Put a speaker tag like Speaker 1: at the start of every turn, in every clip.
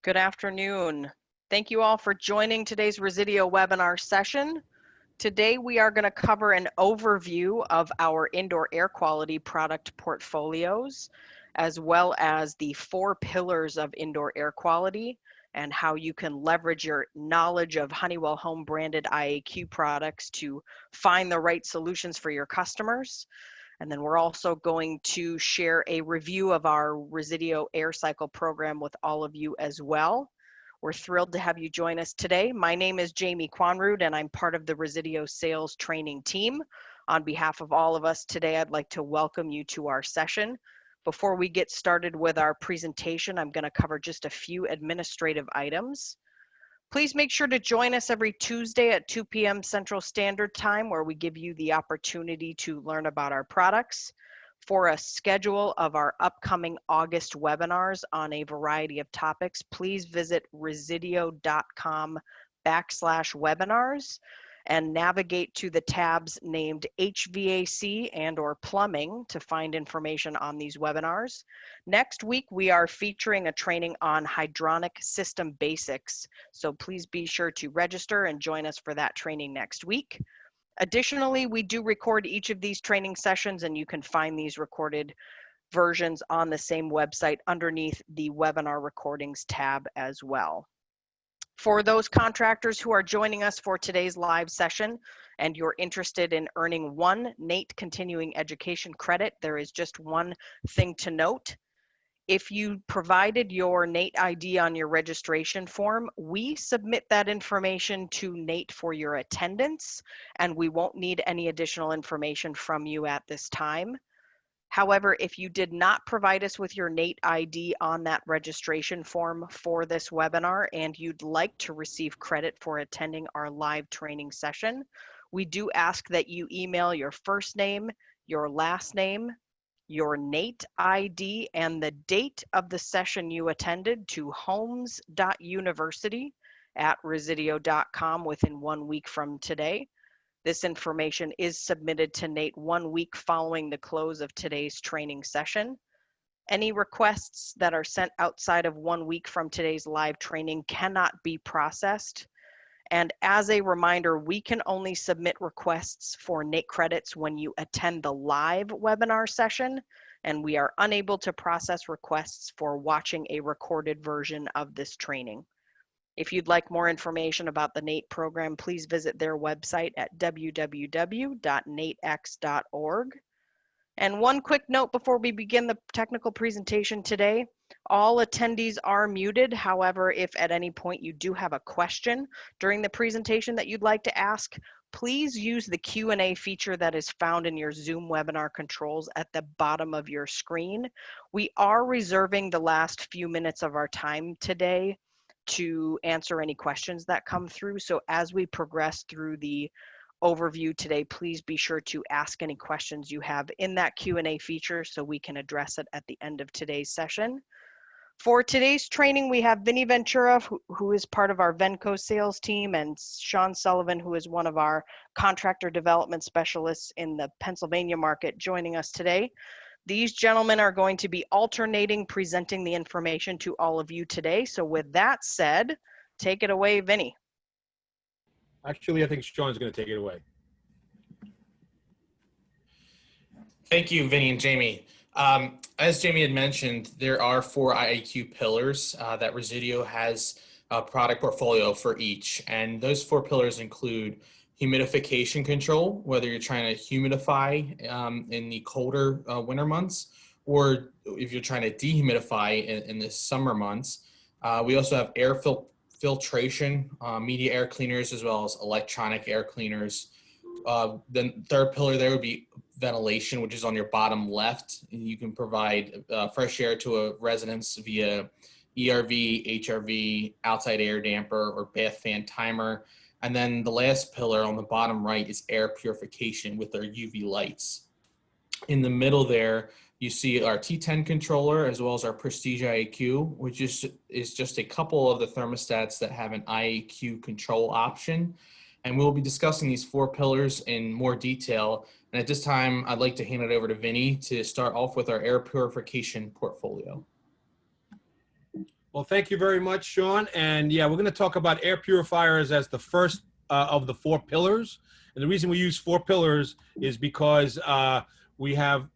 Speaker 1: Good afternoon. Thank you all for joining today's Resideo webinar session. Today we are going to cover an overview of our indoor air quality product portfolios, as well as the 4 pillars of indoor air quality and how you can leverage your knowledge of Honeywell home branded IAQ products to find the right solutions for your customers. And then we're also going to share a review of our Resideo Air Cycle program with all of you as well. We're thrilled to have you join us today. My name is Jamie Quanrud, and I'm part of the Resideo sales training team. On behalf of all of us today, I'd like to welcome you to our session. Before we get started with our presentation, I'm going to cover just a few administrative items. Please make sure to join us every Tuesday at 2 p.m. Central Standard Time, where we give you the opportunity to learn about our products. For a schedule of our upcoming August webinars on a variety of topics, please visit resideo.com/webinars and navigate to the tabs named HVAC and/or plumbing to find information on these webinars. Next week, we are featuring a training on hydronic system basics, so please be sure to register and join us for that training next week. Additionally, we do record each of these training sessions, and you can find these recorded versions on the same website underneath the webinar recordings tab as well. For those contractors who are joining us for today's live session and you're interested in earning 1 NATE continuing education credit, there is just one thing to note. If you provided your NATE ID on your registration form, we submit that information to NATE for your attendance, and we won't need any additional information from you at this time. However, if you did not provide us with your NATE ID on that registration form for this webinar and you'd like to receive credit for attending our live training session, we do ask that you email your first name, your last name, your NATE ID, and the date of the session you attended to homes.university@resideo.com within 1 week from today. This information is submitted to NATE 1 week following the close of today's training session. Any requests that are sent outside of 1 week from today's live training cannot be processed. And as a reminder, we can only submit requests for NATE credits when you attend the live webinar session, and we are unable to process requests for watching a recorded version of this training. If you'd like more information about the NATE program, please visit their website at www.natex.org. And one quick note before we begin the technical presentation today, all attendees are muted. However, if at any point you do have a question during the presentation that you'd like to ask, please use the Q&A feature that is found in your Zoom webinar controls at the bottom of your screen. We are reserving the last few minutes of our time today to answer any questions that come through. So as we progress through the overview today, please be sure to ask any questions you have in that Q&A feature so we can address it at the end of today's session. For today's training, we have Vinny Ventura, who is part of our Venco sales team, and Sean Sullivan, who is one of our contractor development specialists in the Pennsylvania market, joining us today. These gentlemen are going to be alternating presenting the information to all of you today. So with that said, take it away, Vinny.
Speaker 2: Actually, I think Sean's going to take it away.
Speaker 3: Thank you, Vinny and Jamie. As Jamie had mentioned, there are 4 IAQ pillars that Resideo has a product portfolio for each. And those 4 pillars include humidification control, whether you're trying to humidify in the colder winter months, or if you're trying to dehumidify in the summer months. We also have air filtration, media air cleaners, as well as electronic air cleaners. Then third pillar there would be ventilation, which is on your bottom left. And you can provide fresh air to a residence via ERV, HRV, outside air damper, or bath fan timer. And then the last pillar on the bottom right is air purification with our UV lights. In the middle there, you see our T10 controller as well as our Prestige IAQ, which is just a couple of the thermostats that have an IAQ control option. And we'll be discussing these 4 pillars in more detail. And at this time, I'd like to hand it over to Vinny to start off with our air purification portfolio.
Speaker 2: Well, thank you very much, Sean. And yeah, we're going to talk about air purifiers as the first of the 4 pillars. And the reason we use 4 pillars is because we have,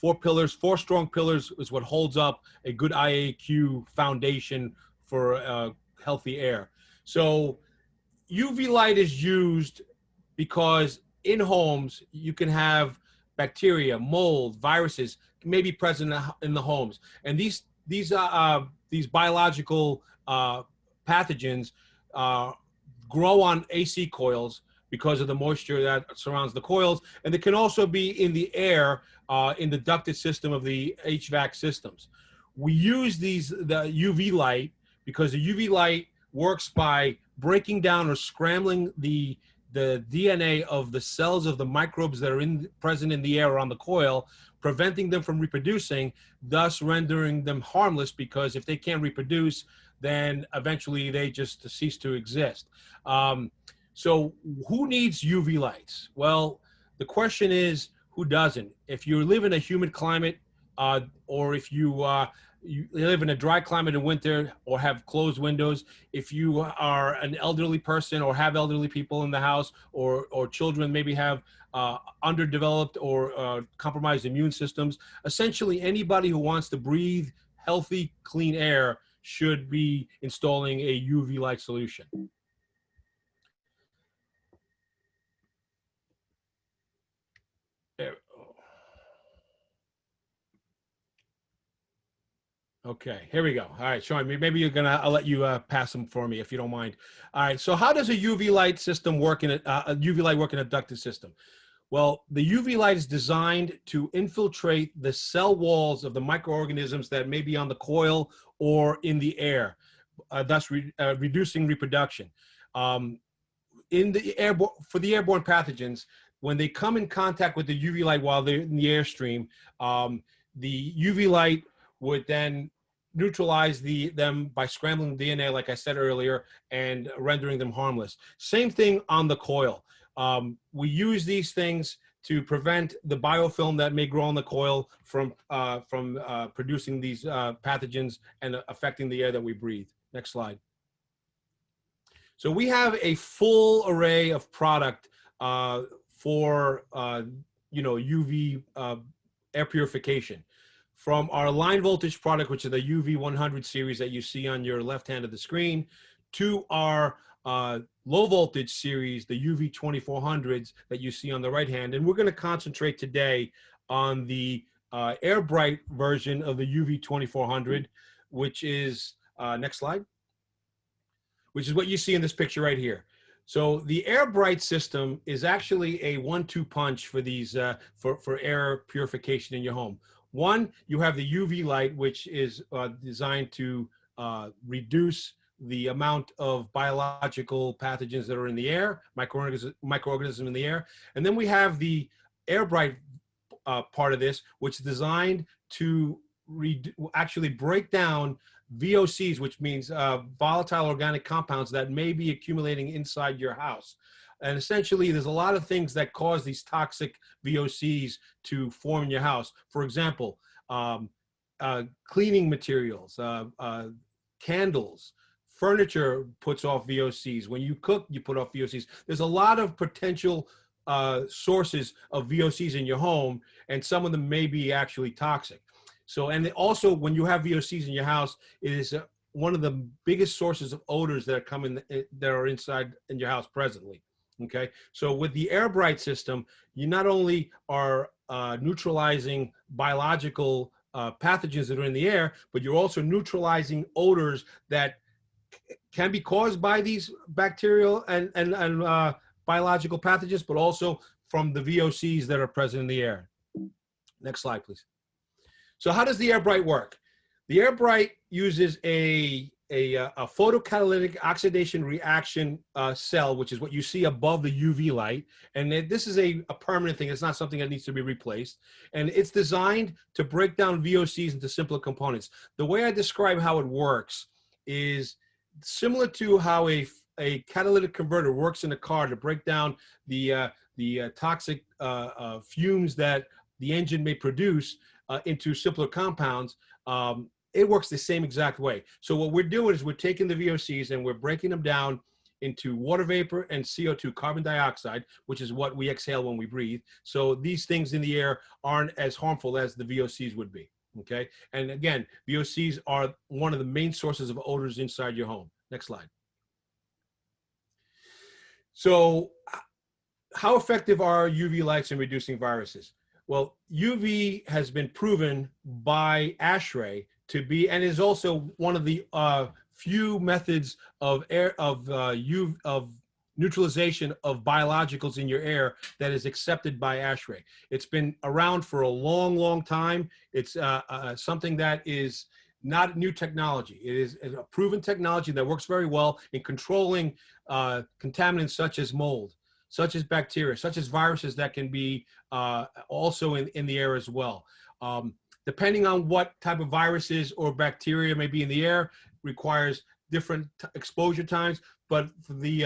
Speaker 2: 4 pillars. 4 strong pillars is what holds up a good IAQ foundation for healthy air. So UV light is used because in homes you can have bacteria, mold, viruses may be present in the homes, and these biological pathogens grow on AC coils because of the moisture that surrounds the coils, and they can also be in the air in the ducted system of the HVAC systems. We use the UV light because the UV light works by breaking down or scrambling the DNA of the cells of the microbes that are present in the air or on the coil, preventing them from reproducing, thus rendering them harmless, because if they can't reproduce, then eventually they just cease to exist. So who needs UV lights? Well, the question is, who doesn't? If you live in a humid climate, or if you live in a dry climate in winter or have closed windows, if you are an elderly person or have elderly people in the house, or children maybe have underdeveloped or compromised immune systems, essentially anybody who wants to breathe healthy, clean air should be installing a UV light solution. Okay, here we go. All right, Sean, maybe I'll let you pass them for me if you don't mind. All right, so how does a UV light system work a UV light work in a ducted system? Well, the UV light is designed to infiltrate the cell walls of the microorganisms that may be on the coil or in the air, thus reducing reproduction. In the for the airborne pathogens, when they come in contact with the UV light while they're in the airstream, the UV light would then neutralize them by scrambling DNA, like I said earlier, and rendering them harmless. Same thing on the coil. We use these things to prevent the biofilm that may grow on the coil from producing these pathogens and affecting the air that we breathe. Next slide. So we have a full array of product for UV air purification. From our line voltage product, which is the UV 100 series that you see on your left hand of the screen, to our low voltage series, the UV 2400s that you see on the right hand. And we're going to concentrate today on the AIRBRIGHT version of the UV 2400, which is, next slide, which is what you see in this picture right here. So the AIRBRIGHT system is actually a 1-2 punch for these for air purification in your home. One, you have the UV light, which is designed to reduce the amount of biological pathogens that are in the air, microorganisms in the air. And then we have the AIRBRIGHT part of this, which is designed to actually break down VOCs, which means volatile organic compounds that may be accumulating inside your house. And essentially, there's a lot of things that cause these toxic VOCs to form in your house. For example, cleaning materials, candles, furniture puts off VOCs. When you cook, you put off VOCs. There's a lot of potential sources of VOCs in your home, and some of them may be actually toxic. So, and also when you have VOCs in your house, it is one of the biggest sources of odors that are that are inside in your house presently. Okay, so with the AIRBRIGHT system, you not only are neutralizing biological pathogens that are in the air, but you're also neutralizing odors that can be caused by these bacterial and biological pathogens, but also from the VOCs that are present in the air. Next slide, please. So how does the AIRBRIGHT work? The AIRBRIGHT uses a photocatalytic oxidation reaction cell, which is what you see above the UV light. And this is a permanent thing. It's not something that needs to be replaced. And it's designed to break down VOCs into simpler components. The way I describe how it works is similar to how a catalytic converter works in a car to break down the toxic fumes that the engine may produce into simpler compounds. it works the same exact way. So what we're doing is we're taking the VOCs and we're breaking them down into water vapor and CO2, carbon dioxide, which is what we exhale when we breathe. So these things in the air aren't as harmful as the VOCs would be, okay? And again, VOCs are one of the main sources of odors inside your home. Next slide. So how effective are UV lights in reducing viruses? Well, UV has been proven by ASHRAE to be, and is also one of the few methods of neutralization of biologicals in your air that is accepted by ASHRAE. It's been around for a long, long time. It's something that is not new technology. It is a proven technology that works very well in controlling contaminants such as mold, such as bacteria, such as viruses that can be also in the air as well. Depending on what type of viruses or bacteria may be in the air, requires different exposure times, but for the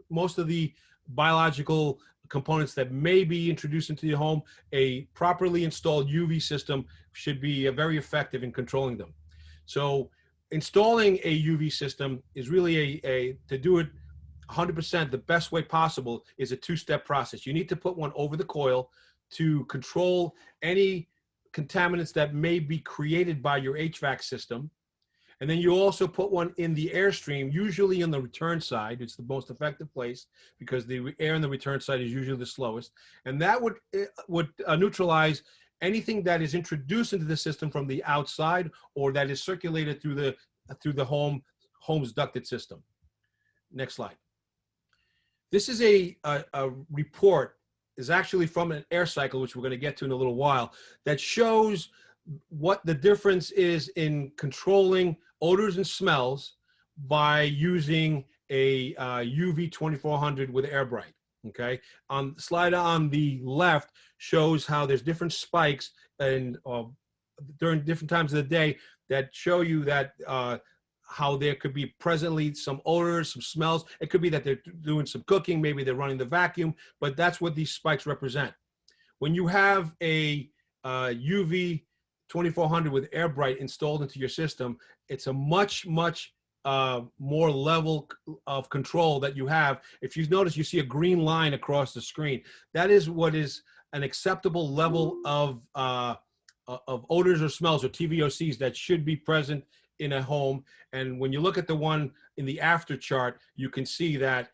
Speaker 2: most of the biological components that may be introduced into your home, a properly installed UV system should be very effective in controlling them. So installing a UV system is really to do it 100% the best way possible is a two-step process. You need to put one over the coil to control any contaminants that may be created by your HVAC system. And then you also put one in the airstream, usually in the return side. It's the most effective place because the air in the return side is usually the slowest. And that would neutralize anything that is introduced into the system from the outside or that is circulated through the home's ducted system. Next slide. This is a report, is actually from an air cycle, which we're going to get to in a little while, that shows what the difference is in controlling odors and smells by using a UV 2400 with AIRBRIGHT. Okay, on the slide on the left shows how there's different spikes and during different times of the day that show you that how there could be presently some odors, some smells. It could be that they're doing some cooking, maybe they're running the vacuum, but that's what these spikes represent. When you have a UV 2400 with AIRBRIGHT installed into your system, it's a much more level of control that you have. If you notice, you see a green line across the screen. That is what is an acceptable level of odors or smells or TVOCs that should be present in a home. And when you look at the one in the after chart, you can see that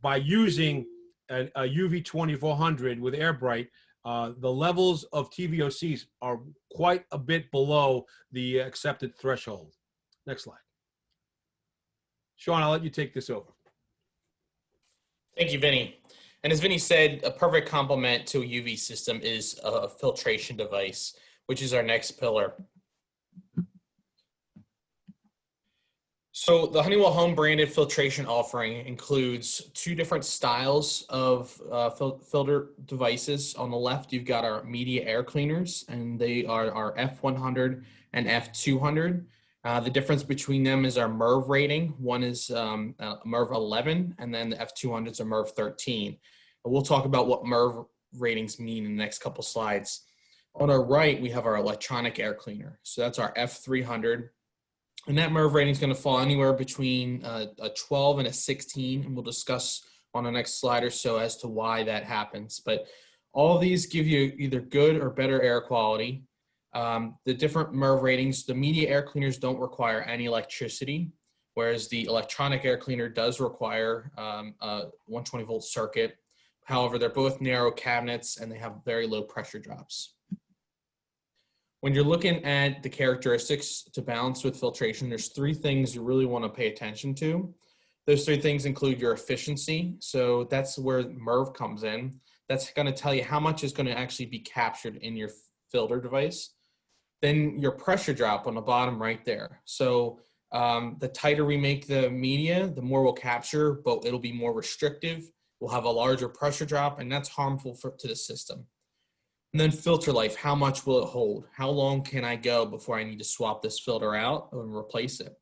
Speaker 2: by using a UV 2400 with AIRBRIGHT, the levels of TVOCs are quite a bit below the accepted threshold. Next slide. Sean, I'll let you take this over.
Speaker 3: Thank you, Vinny. And as Vinny said, a perfect complement to a UV system is a filtration device, which is our next pillar. So the Honeywell home branded filtration offering includes two different styles of filter devices. On the left, you've got our media air cleaners, and they are our F100 and F200. The difference between them is our MERV rating. One is MERV 11, and then the F200s are MERV 13. And we'll talk about what MERV ratings mean in the next couple slides. On our right, we have our electronic air cleaner. So that's our F300. And that MERV rating is going to fall anywhere between a 12 and a 16, and we'll discuss on the next slide or so as to why that happens. But all of these give you either good or better air quality. The different MERV ratings, the media air cleaners don't require any electricity, whereas the electronic air cleaner does require a 120 volt circuit. However, they're both narrow cabinets and they have very low pressure drops. When you're looking at the characteristics to balance with filtration, there's three things you really want to pay attention to. Those three things include your efficiency. So that's where MERV comes in. That's going to tell you how much is going to actually be captured in your filter device. Then your pressure drop on the bottom right there. So the tighter we make the media, the more we'll capture, but it'll be more restrictive. We'll have a larger pressure drop, and that's harmful to the system. And then filter life, how much will it hold? How long can I go before I need to swap this filter out and replace it?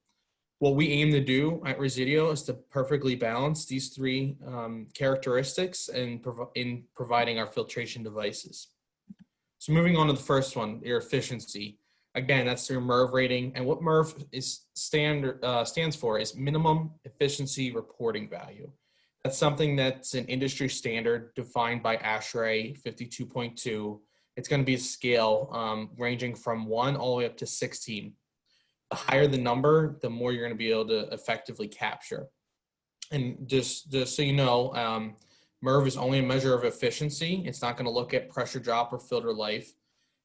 Speaker 3: What we aim to do at Resideo is to perfectly balance these three characteristics in providing our filtration devices. So moving on to the first one, your efficiency. Again, that's your MERV rating. And what MERV stands for is minimum efficiency reporting value. That's something that's an industry standard defined by ASHRAE 52.2. It's going to be a scale ranging from 1 all the way up to 16. The higher the number, the more you're going to be able to effectively capture. And just so you know, MERV is only a measure of efficiency. It's not going to look at pressure drop or filter life.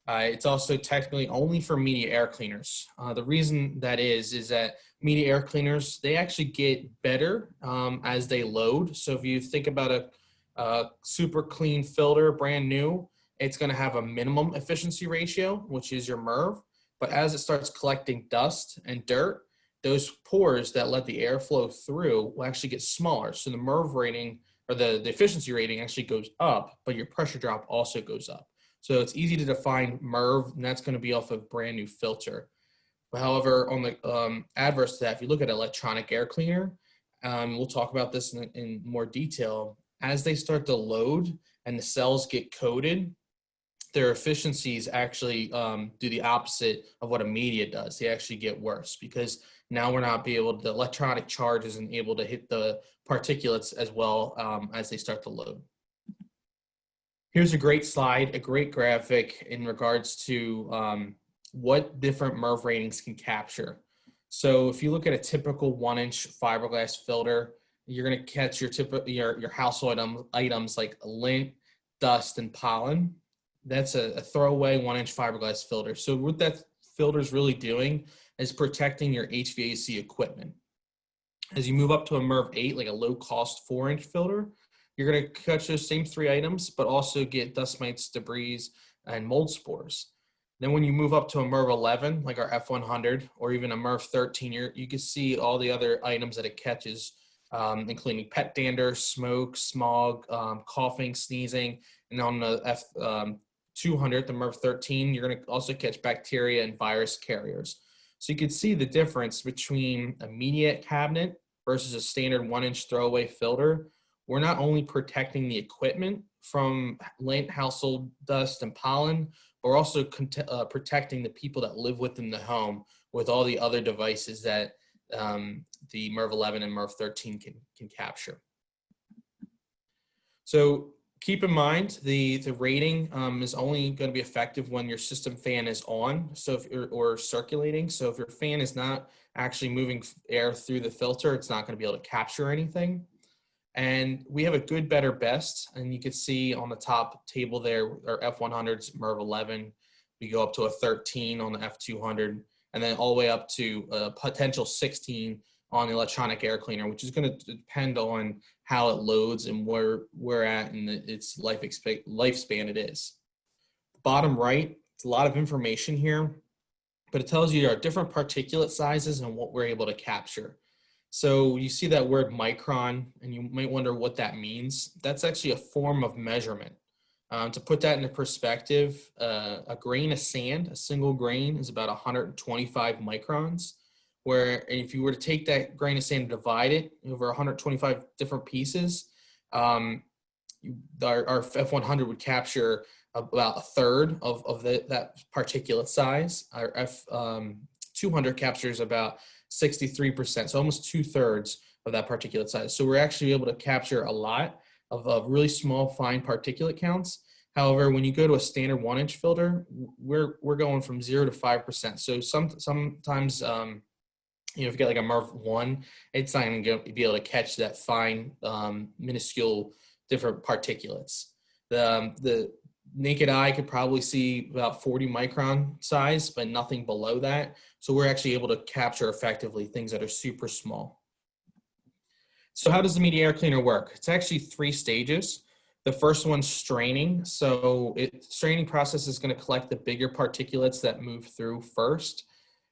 Speaker 3: It's also technically only for media air cleaners. The reason that is that media air cleaners, they actually get better as they load. So if you think about a super clean filter, brand new, it's going to have a minimum efficiency ratio, which is your MERV. But as it starts collecting dust and dirt, those pores that let the air flow through will actually get smaller. So the MERV rating, or the efficiency rating, actually goes up, but your pressure drop also goes up. So it's easy to define MERV, and that's going to be off of brand new filter. However, on the adverse to that, if you look at electronic air cleaner, we'll talk about this in more detail. As they start to load and the cells get coated, their efficiencies actually do the opposite of what a media does. They actually get worse because now we're not the electronic charge isn't able to hit the particulates as well as they start to load. Here's a great slide, a great graphic in regards to what different MERV ratings can capture. So if you look at a typical 1-inch fiberglass filter, you're going to catch your household items like lint, dust, and pollen. That's a throwaway 1-inch fiberglass filter. So what that filter is really doing is protecting your HVAC equipment. As you move up to a MERV 8, like a low-cost 4-inch filter, you're going to catch those same 3 items, but also get dust mites, debris, and mold spores. Then when you move up to a MERV 11, like our F100, or even a MERV 13, you can see all the other items that it catches, including pet dander, smoke, smog, coughing, sneezing. And on the F200, the MERV 13, you're going to also catch bacteria and virus carriers. So you can see the difference between a media cabinet versus a standard 1-inch throwaway filter. We're not only protecting the equipment from lint, household dust, and pollen, but we're also protecting the people that live within the home with all the other devices that the MERV 11 and MERV 13 can capture. So keep in mind, the rating is only going to be effective when your system fan is on, or circulating. So if your fan is not actually moving air through the filter, it's not going to be able to capture anything. And we have a good, better, best. And you can see on the top table there, our F100's MERV 11. We go up to a 13 on the F200, and then all the way up to a potential 16 on the electronic air cleaner, which is going to depend on how it loads and where we're at in its lifespan it is. Bottom right, it's a lot of information here, but it tells you our different particulate sizes and what we're able to capture. So you see that word micron, and you might wonder what that means. That's actually a form of measurement. To put that into perspective, a grain of sand, a single grain, is about 125 microns, where if you were to take that grain of sand and divide it over 125 different pieces, our F100 would capture about a third of that particulate size. Our F200 captures about 63%, so almost 2/3 of that particulate size. So we're actually able to capture a lot of really small, fine particulate counts. However, when you go to a standard 1-inch filter, we're going from 0 to 5%. So sometimes, if you get like a MERV 1, it's not going to be able to catch that fine, minuscule, different particulates. The naked eye could probably see about 40 micron size, but nothing below that. So we're actually able to capture effectively things that are super small. So how does the media air cleaner work? It's actually 3 stages. The first one's straining. So straining process is going to collect the bigger particulates that move through first.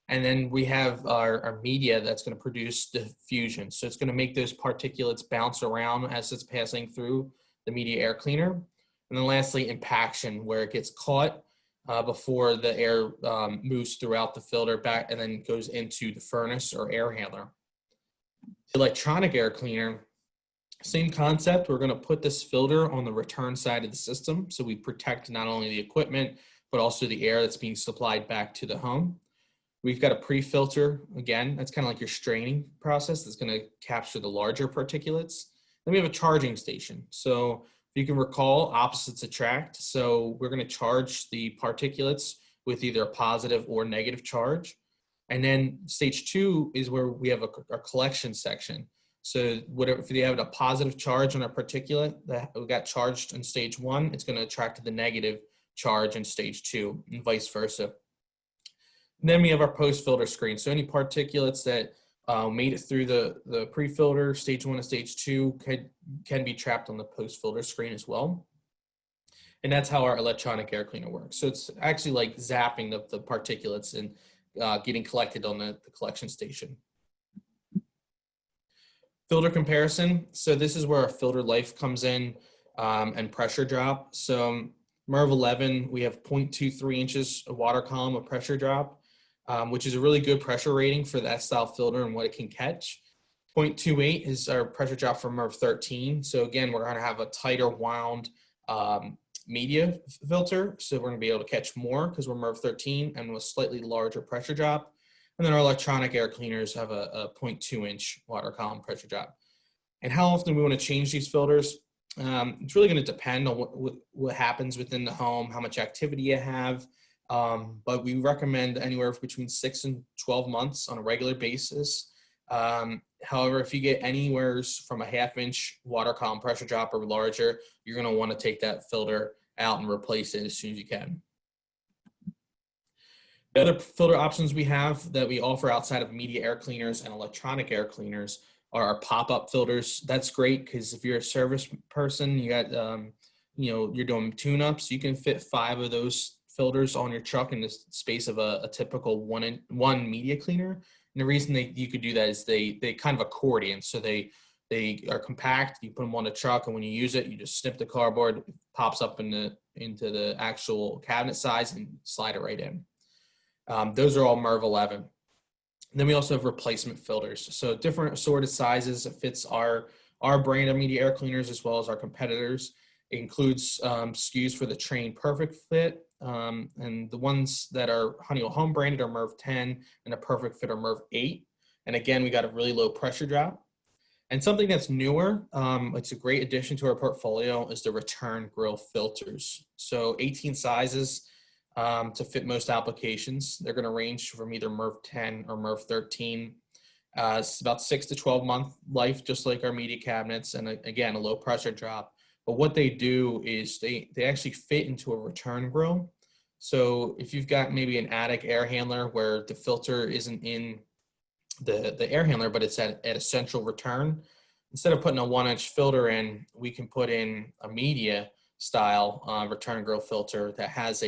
Speaker 3: And then we have our media that's going to produce diffusion. So it's going to make those particulates bounce around as it's passing through the media air cleaner. And then lastly, impaction, where it gets caught before the air moves throughout the filter back and then goes into the furnace or air handler. The electronic air cleaner, same concept. We're going to put this filter on the return side of the system, so we protect not only the equipment, but also the air that's being supplied back to the home. We've got a pre-filter, again, that's kind of like your straining process that's going to capture the larger particulates. Then we have a charging station. So if you can recall, opposites attract. So we're going to charge the particulates with either a positive or negative charge. And then stage 2 is where we have our collection section. So whatever, if they have a positive charge on a particulate that got charged in stage 1, it's going to attract the negative charge in stage 2 and vice versa. And then we have our post-filter screen. So any particulates that made it through the pre-filter, stage 1 and stage 2 can be trapped on the post-filter screen as well. And that's how our electronic air cleaner works. So it's actually like zapping the particulates and getting collected on the collection station. Filter comparison. So this is where our filter life comes in and pressure drop. So MERV 11, we have 0.23 inches of water column of pressure drop, which is a really good pressure rating for that style filter and what it can catch. 0.28 is our pressure drop for MERV 13. So again, we're going to have a tighter wound media filter. So we're going to be able to catch more because we're MERV 13 and with slightly larger pressure drop. And then our electronic air cleaners have a 0.2 inch water column pressure drop. And how often we want to change these filters? It's really going to depend on what happens within the home, how much activity you have. But we recommend anywhere between 6 and 12 months on a regular basis. However, if you get anywhere from a 1/2 inch water column pressure drop or larger, you're going to want to take that filter out and replace it as soon as you can. The other filter options we have that we offer outside of media air cleaners and electronic air cleaners are our pop-up filters. That's great because if you're a service person, you got, you're doing tune-ups, you can fit 5 of those filters on your truck in the space of a typical one media cleaner. And the reason you could do that is they kind of accordion. So they are compact, you put them on the truck, and when you use it, you just snip the cardboard, it pops up into the actual cabinet size and slide it right in. Those are all MERV 11. And then we also have replacement filters. So different assorted sizes. It fits our brand of media air cleaners as well as our competitors. It includes SKUs for the Train Perfect Fit. And the ones that are Honeywell home branded are MERV 10 and the Perfect Fit are MERV 8. And again, we got a really low pressure drop. And something that's newer, it's a great addition to our portfolio, is the return grill filters. So 18 sizes. To fit most applications. They're going to range from either MERV 10 or MERV 13. It's about 6 to 12 month life, just like our media cabinets, and again, a low pressure drop. But what they do is they actually fit into a return grill. So if you've got maybe an attic air handler where the filter isn't in the air handler, but it's at a central return, instead of putting a 1-inch filter in, we can put in a media style return grill filter that has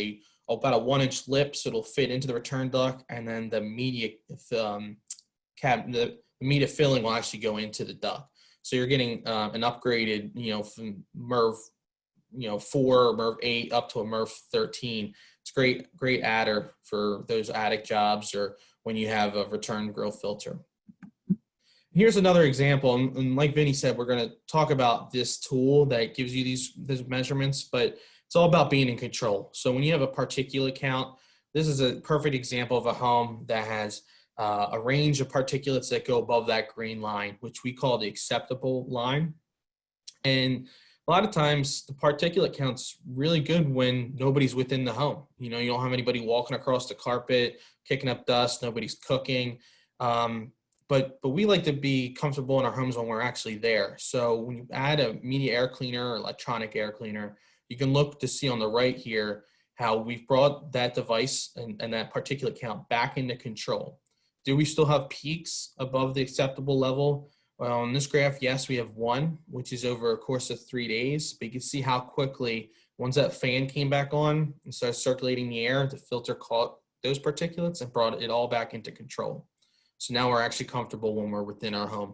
Speaker 3: about a 1-inch lip, so it'll fit into the return duct, and then the media the media filling will actually go into the duct. So you're getting an upgraded, from MERV, 4 or MERV 8 up to a MERV 13. It's great adder for those attic jobs or when you have a return grill filter. Here's another example, and like Vinny said, we're going to talk about this tool that gives you these measurements, but it's all about being in control. So when you have a particulate count, this is a perfect example of a home that has a range of particulates that go above that green line, which we call the acceptable line. And a lot of times the particulate count's really good when nobody's within the home. You don't have anybody walking across the carpet, kicking up dust, nobody's cooking. But we like to be comfortable in our homes when we're actually there. So when you add a media air cleaner or electronic air cleaner, you can look to see on the right here how we've brought that device and that particulate count back into control. Do we still have peaks above the acceptable level? Well, on this graph, yes, we have 1, which is over a course of 3 days. But you can see how quickly, once that fan came back on and started circulating the air, the filter caught those particulates and brought it all back into control. So now we're actually comfortable when we're within our home.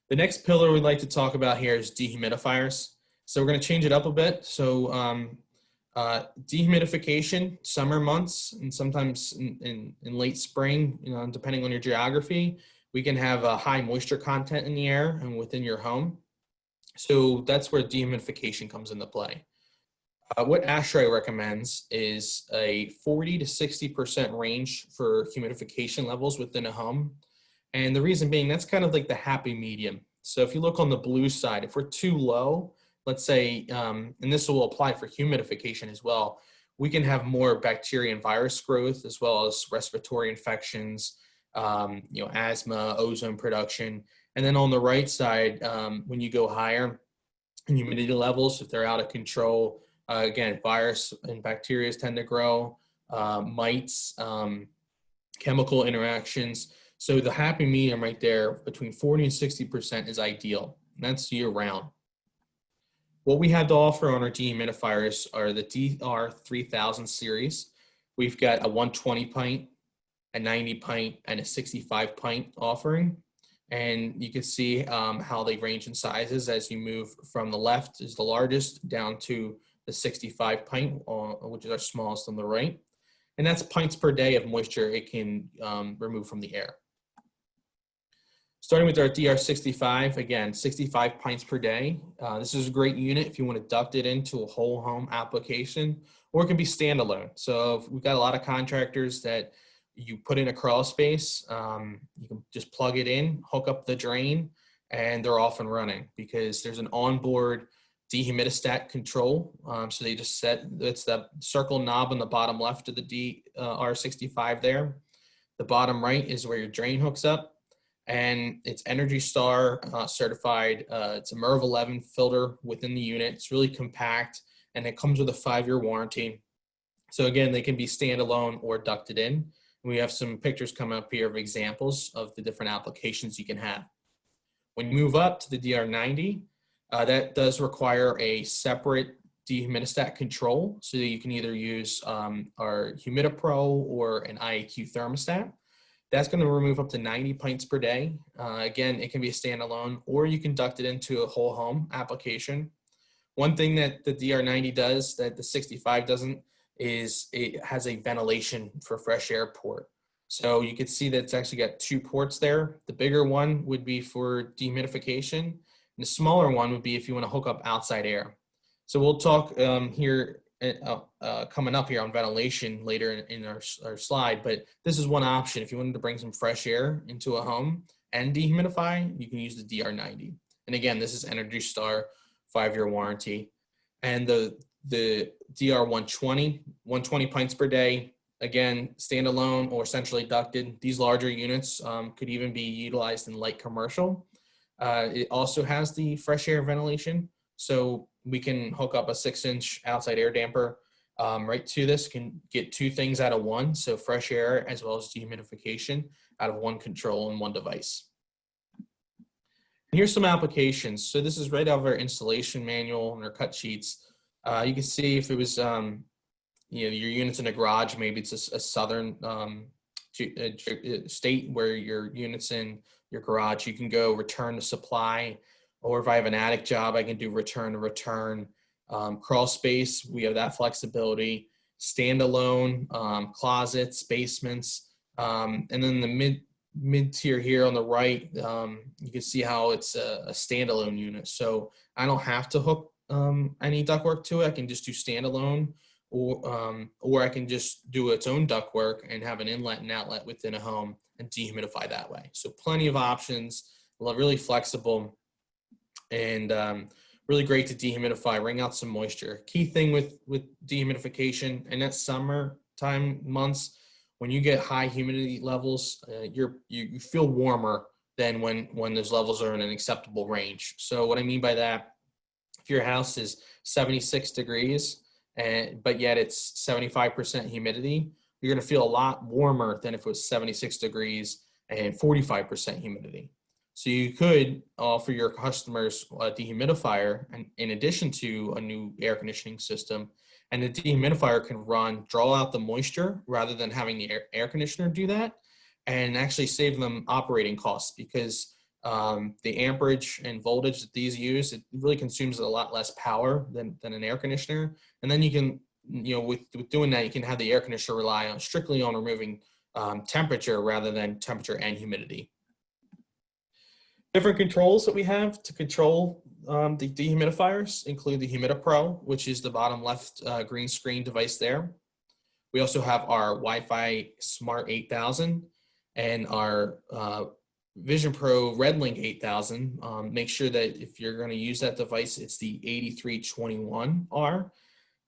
Speaker 3: The next pillar we'd like to talk about here is dehumidifiers. So we're going to change it up a bit. So dehumidification, summer months, and sometimes in late spring, depending on your geography, we can have a high moisture content in the air and within your home. So that's where dehumidification comes into play. What ASHRAE recommends is a 40 to 60% range for humidification levels within a home. And the reason being, that's kind of like the happy medium. So if you look on the blue side, if we're too low, let's say, and this will apply for humidification as well, we can have more bacteria and virus growth as well as respiratory infections, asthma, ozone production. And then on the right side, when you go higher in humidity levels, if they're out of control, again, virus and bacteria tend to grow, mites, chemical interactions. So the happy medium right there between 40 and 60% is ideal. And that's year round. What we have to offer on our dehumidifiers are the DR3000 series. We've got a 120 pint, a 90 pint, and a 65 pint offering. And you can see how they range in sizes as you move from the left is the largest down to the 65 pint, which is our smallest on the right. And that's pints per day of moisture it can remove from the air. Starting with our DR65, again, 65 pints per day. This is a great unit if you want to duct it into a whole home application, or it can be standalone. So if we've got a lot of contractors that you put in a crawl space, you can just plug it in, hook up the drain, and they're off and running because there's an onboard dehumidistat control. So they just set, it's that circle knob on the bottom left of the DR65 there. The bottom right is where your drain hooks up. And it's Energy Star certified. It's a MERV 11 filter within the unit. It's really compact and it comes with a 5-year warranty. So again, they can be standalone or ducted in. And we have some pictures coming up here of examples of the different applications you can have. When you move up to the DR90, that does require a separate dehumidistat control. So you can either use our HumidiPro or an IAQ thermostat. That's going to remove up to 90 pints per day. Again, it can be a standalone, or you can duct it into a whole home application. One thing that the DR90 does that the 65 doesn't is it has a ventilation for fresh air port. So you can see that it's actually got 2 ports there. The bigger one would be for dehumidification, and the smaller one would be if you want to hook up outside air. So we'll talk here coming up here on ventilation later in our slide, but this is one option. If you wanted to bring some fresh air into a home and dehumidify, you can use the DR90. And again, this is Energy Star 5-year warranty. And the DR120, 120 pints per day, again, standalone or centrally ducted. These larger units could even be utilized in light commercial. It also has the fresh air ventilation. So we can hook up a 6-inch outside air damper right to this, can get 2 things out of one. So fresh air as well as dehumidification out of one control and one device. And here's some applications. So this is right out of our installation manual and our cut sheets. You can see if it was, your unit's in a garage, maybe it's a southern state where your unit's in your garage, you can go return to supply. Or if I have an attic job, I can do return to return. Crawl space, we have that flexibility. Standalone, closets, basements. And then the mid-tier here on the right, you can see how it's a standalone unit. So I don't have to hook any ductwork to it. I can just do standalone, or I can just do its own ductwork and have an inlet and outlet within a home and dehumidify that way. So plenty of options, really flexible. And really great to dehumidify, wring out some moisture. Key thing with dehumidification, and that's summertime months, when you get high humidity levels, you feel warmer than when those levels are in an acceptable range. So what I mean by that, if your house is 76 degrees, but yet it's 75% humidity, you're gonna feel a lot warmer than if it was 76 degrees and 45% humidity. So you could offer your customers a dehumidifier and in addition to a new air conditioning system, and the dehumidifier can draw out the moisture rather than having the air conditioner do that, and actually save them operating costs because the amperage and voltage that these use, it really consumes a lot less power than an air conditioner. And then you can, with doing that, you can have the air conditioner rely strictly on removing temperature rather than temperature and humidity. Different controls that we have to control The dehumidifiers include the HumidiPro, which is the bottom left green screen device there. We also have our Wi-Fi Smart 8000 and our Vision Pro RedLink 8000. Make sure that if you're going to use that device, it's the 8321R.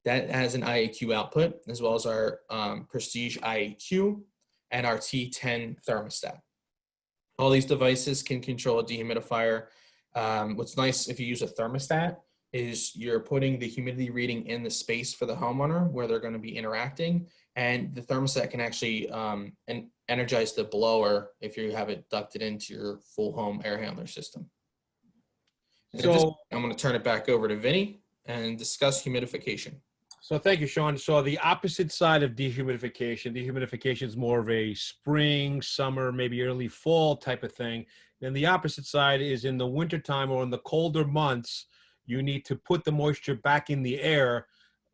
Speaker 3: That has an IAQ output, as well as our Prestige IAQ and our T10 thermostat. All these devices can control a dehumidifier. What's nice if you use a thermostat is you're putting the humidity reading in the space for the homeowner where they're going to be interacting, and the thermostat can actually energize the blower if you have it ducted into your full home air handler system. So I'm going to turn it back over to Vinny and discuss humidification.
Speaker 2: So thank you, Sean. So the opposite side of dehumidification is more of a spring, summer, maybe early fall type of thing. Then the opposite side is in the wintertime or in the colder months, you need to put the moisture back in the air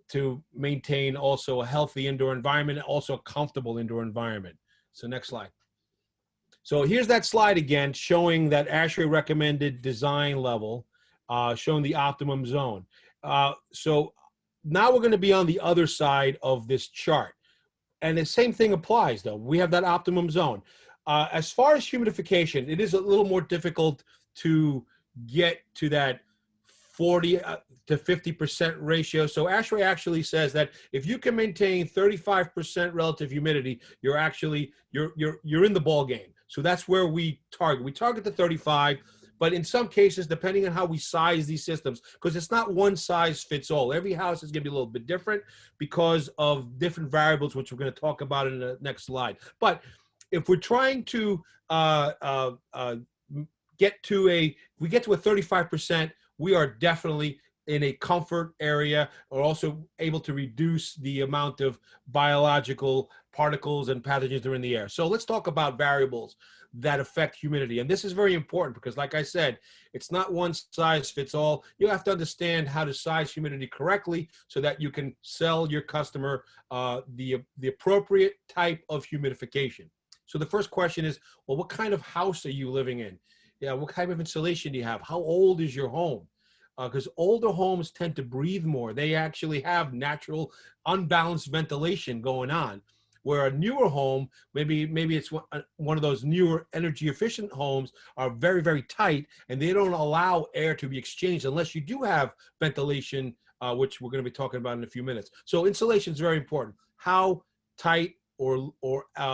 Speaker 2: to maintain also a healthy indoor environment and also a comfortable indoor environment. So next slide. So here's that slide again, showing that ASHRAE recommended design level, showing the optimum zone. So now we're going to be on the other side of this chart. And the same thing applies, though. We have that optimum zone. As far as humidification, it is a little more difficult to get to that 40 to 50% ratio. So ASHRAE actually says that if you can maintain 35% relative humidity, you're actually, you're in the ball game. So that's where we target. We target the 35. But in some cases, depending on how we size these systems, because it's not one size fits all. Every house is going to be a little bit different because of different variables, which we're going to talk about in the next slide. But if we're trying to get to a 35%, we are definitely in a comfort area. We're also able to reduce the amount of biological particles and pathogens that are in the air. So let's talk about variables that affect humidity. And this is very important because, like I said, it's not one size fits all. You have to understand how to size humidity correctly so that you can sell your customer the appropriate type of humidification. So the first question is, well, what kind of house are you living in? Yeah, what type of insulation do you have? How old is your home? Because older homes tend to breathe more. They actually have natural unbalanced ventilation going on. Where a newer home, maybe it's one of those newer energy efficient homes, are very, very tight and they don't allow air to be exchanged unless you do have ventilation, which we're going to be talking about in a few minutes. So insulation is very important. How tight or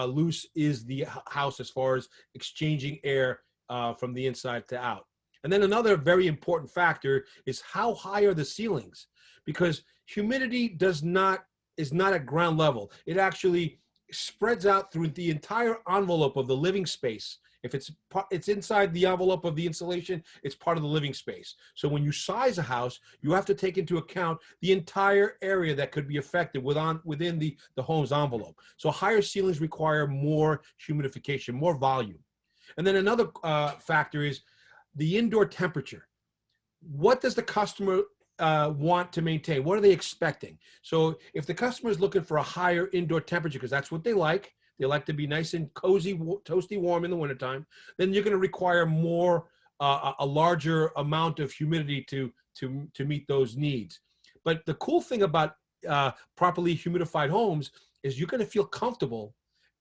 Speaker 2: loose is the house as far as exchanging air from the inside to out? And then another very important factor is how high are the ceilings? Because humidity is not at ground level. It actually spreads out through the entire envelope of the living space. If it's inside the envelope of the insulation, it's part of the living space. So when you size a house, you have to take into account the entire area that could be affected within the home's envelope. So higher ceilings require more humidification, more volume. And then another factor is the indoor temperature. What does the customer want to maintain? What are they expecting? So if the customer is looking for a higher indoor temperature, because that's what they like to be nice and cozy, toasty warm in the wintertime, then you're going to require more, a larger amount of humidity to meet those needs. But the cool thing about properly humidified homes is you're going to feel comfortable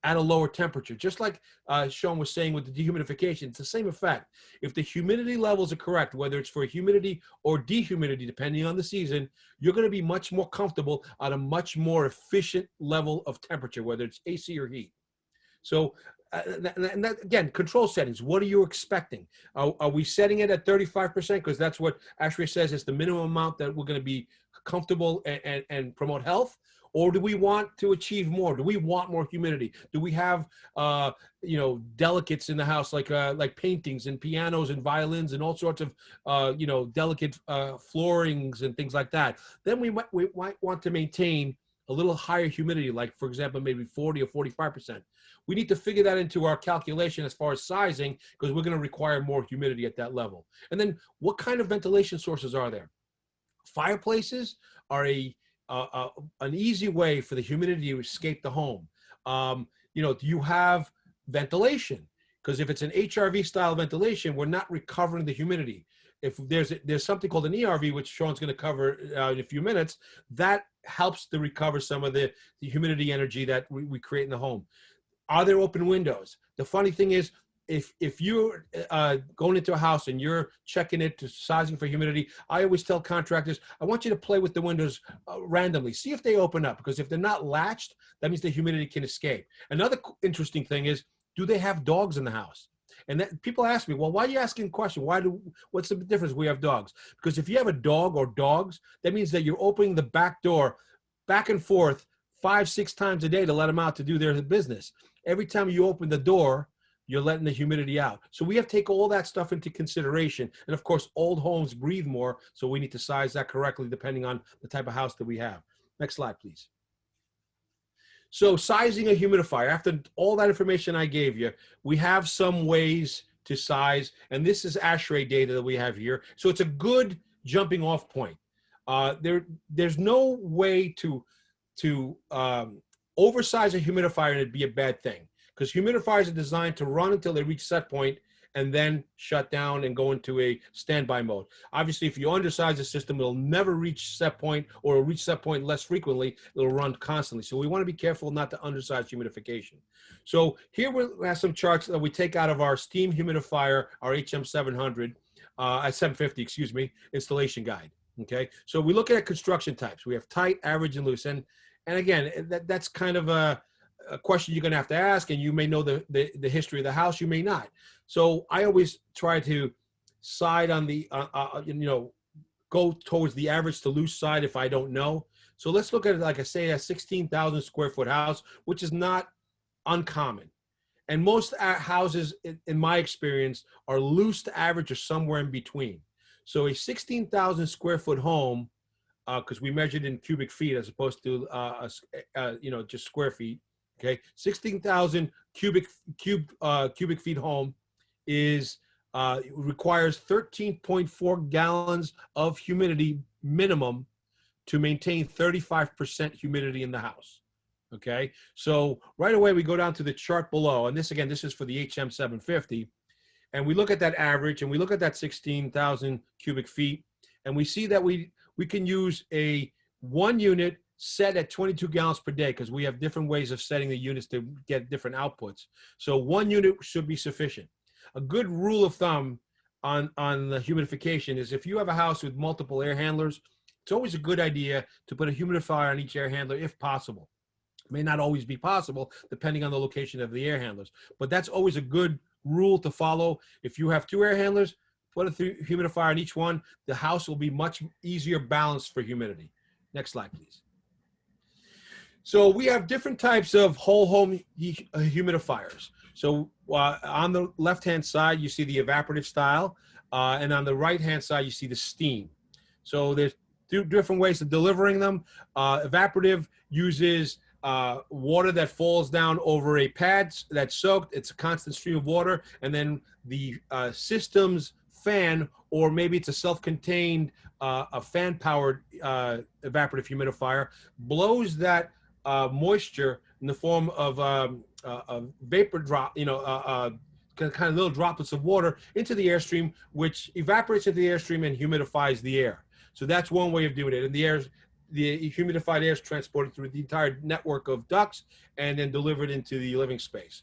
Speaker 2: at a lower temperature. Just like Sean was saying with the dehumidification, it's the same effect. If the humidity levels are correct, whether it's for humidity or dehumidity, depending on the season, you're going to be much more comfortable at a much more efficient level of temperature, whether it's AC or heat. So, and that, again, control settings. What are you expecting? Are we setting it at 35%? Because that's what ASHRAE says is the minimum amount that we're going to be comfortable and promote health. Or do we want to achieve more? Do we want more humidity? Do we have, delicates in the house like paintings and pianos and violins and all sorts of, delicate floorings and things like that? Then we might want to maintain a little higher humidity, like, for example, maybe 40 or 45%. We need to figure that into our calculation as far as sizing, because we're going to require more humidity at that level. And then what kind of ventilation sources are there? Fireplaces are an easy way for the humidity to escape the home. Do you have ventilation? Because if it's an HRV style ventilation, we're not recovering the humidity. if there's something called an ERV, which Sean's going to cover in a few minutes, that helps to recover some of the humidity energy that we create in the home. Are there open windows? The funny thing is, if you're going into a house and you're checking it to sizing for humidity, I always tell contractors, I want you to play with the windows randomly. See if they open up, because if they're not latched, that means the humidity can escape. Another interesting thing is, do they have dogs in the house? And that, people ask me, well, why are you asking a question? What's the difference we have dogs? Because if you have a dog or dogs, that means that you're opening the back door back and forth 5-6 times a day to let them out to do their business. Every time you open the door, you're letting the humidity out. So we have to take all that stuff into consideration. And of course, old homes breathe more, so we need to size that correctly depending on the type of house that we have. Next slide, please. So sizing a humidifier, after all that information I gave you, we have some ways to size, and this is ASHRAE data that we have here. So it's a good jumping off point. There's no way to oversize a humidifier and it'd be a bad thing, because humidifiers are designed to run until they reach set point and then shut down and go into a standby mode. Obviously, if you undersize the system, it'll never reach set point, or it'll reach set point less frequently. It'll run constantly. So we want to be careful not to undersize humidification. So here we have some charts that we take out of our steam humidifier, our HM700, 750, excuse me, installation guide. Okay, so we look at construction types. We have tight, average, and loose. And again, that's kind of a question you're going to have to ask, and you may know the history of the house, you may not. So I always try to side on the, go towards the average to loose side if I don't know. So let's look at it, like I say, a 16,000 square foot house, which is not uncommon. And most houses, in my experience, are loose to average or somewhere in between. So a 16,000 square foot home, because we measured in cubic feet as opposed to just square feet. Okay, 16,000 cubic feet home requires 13.4 gallons of humidity minimum to maintain 35% humidity in the house. Okay, so right away we go down to the chart below, and this is for the HM750, and we look at that average, and we look at that 16,000 cubic feet, and we see that we can use a 1 unit set at 22 gallons per day, because we have different ways of setting the units to get different outputs. So 1 unit should be sufficient. A good rule of thumb on the humidification is, if you have a house with multiple air handlers, it's always a good idea to put a humidifier on each air handler if possible. It may not always be possible depending on the location of the air handlers, but that's always a good rule to follow. If you have 2 air handlers, put a humidifier on each one. The house will be much easier balanced for humidity. Next slide, please. So we have different types of whole home humidifiers. So on the left-hand side, you see the evaporative style, and on the right-hand side, you see the steam. So there's 2 different ways of delivering them. Evaporative uses water that falls down over a pad that's soaked. It's a constant stream of water, and then the system's fan, or maybe it's a self-contained a fan-powered evaporative humidifier, blows that moisture in the form of vapor drop, kind of little droplets of water into the airstream, which evaporates into the airstream and humidifies the air. So that's one way of doing it. And the humidified air is transported through the entire network of ducts and then delivered into the living space.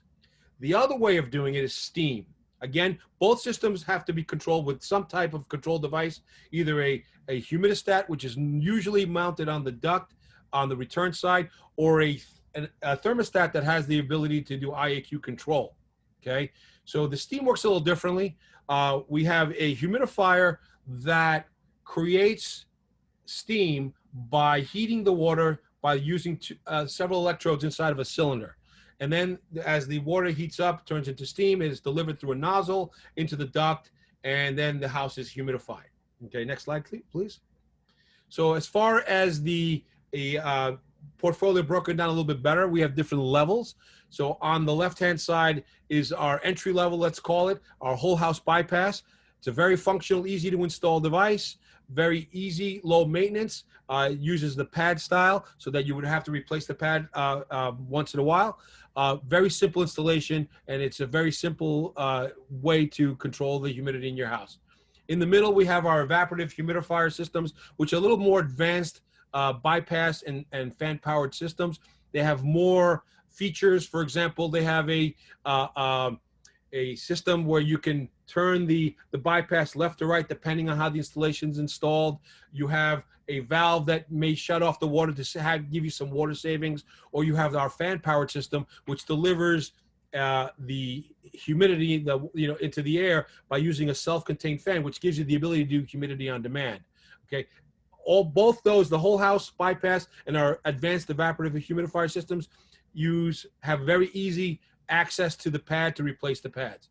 Speaker 2: The other way of doing it is steam. Again, both systems have to be controlled with some type of control device, either a humidistat, which is usually mounted on the duct on the return side, or a thermostat that has the ability to do IAQ control. Okay, so the steam works a little differently. We have a humidifier that creates steam by heating the water by using several electrodes inside of a cylinder. And then as the water heats up, turns into steam, it is delivered through a nozzle into the duct, and then the house is humidified. Okay, next slide, please. So as far as the portfolio broken down a little bit better, we have different levels. So on the left-hand side is our entry level, let's call it, our whole house bypass. It's a very functional, easy to install device, very easy, low maintenance, uses the pad style so that you would have to replace the pad once in a while. Very simple installation, and it's a very simple way to control the humidity in your house. In the middle, we have our evaporative humidifier systems, which are a little more advanced bypass and fan-powered systems. They have more features. For example, they have a system where you can turn the bypass left or right depending on how the installation is installed. You have a valve that may shut off the water to give you some water savings, or you have our fan-powered system, which delivers the humidity into the air by using a self-contained fan, which gives you the ability to do humidity on demand. Okay, both those, the whole house bypass and our advanced evaporative humidifier systems, have very easy access to the pad to replace the pads.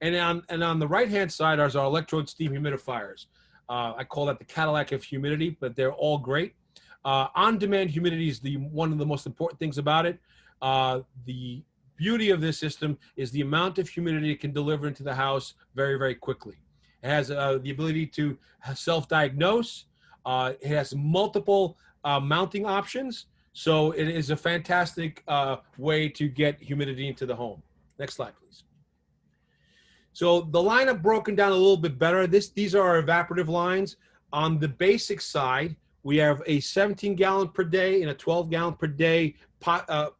Speaker 2: And on the right-hand side are our electrode steam humidifiers. I call that the Cadillac of humidity, but they're all great. On-demand humidity is one of the most important things about it. The beauty of this system is the amount of humidity it can deliver into the house very, very quickly. It has the ability to self-diagnose. It has multiple mounting options. So it is a fantastic way to get humidity into the home. Next slide, please. So the lineup broken down a little bit better. These are our evaporative lines. On the basic side, we have a 17-gallon per day and a 12-gallon per day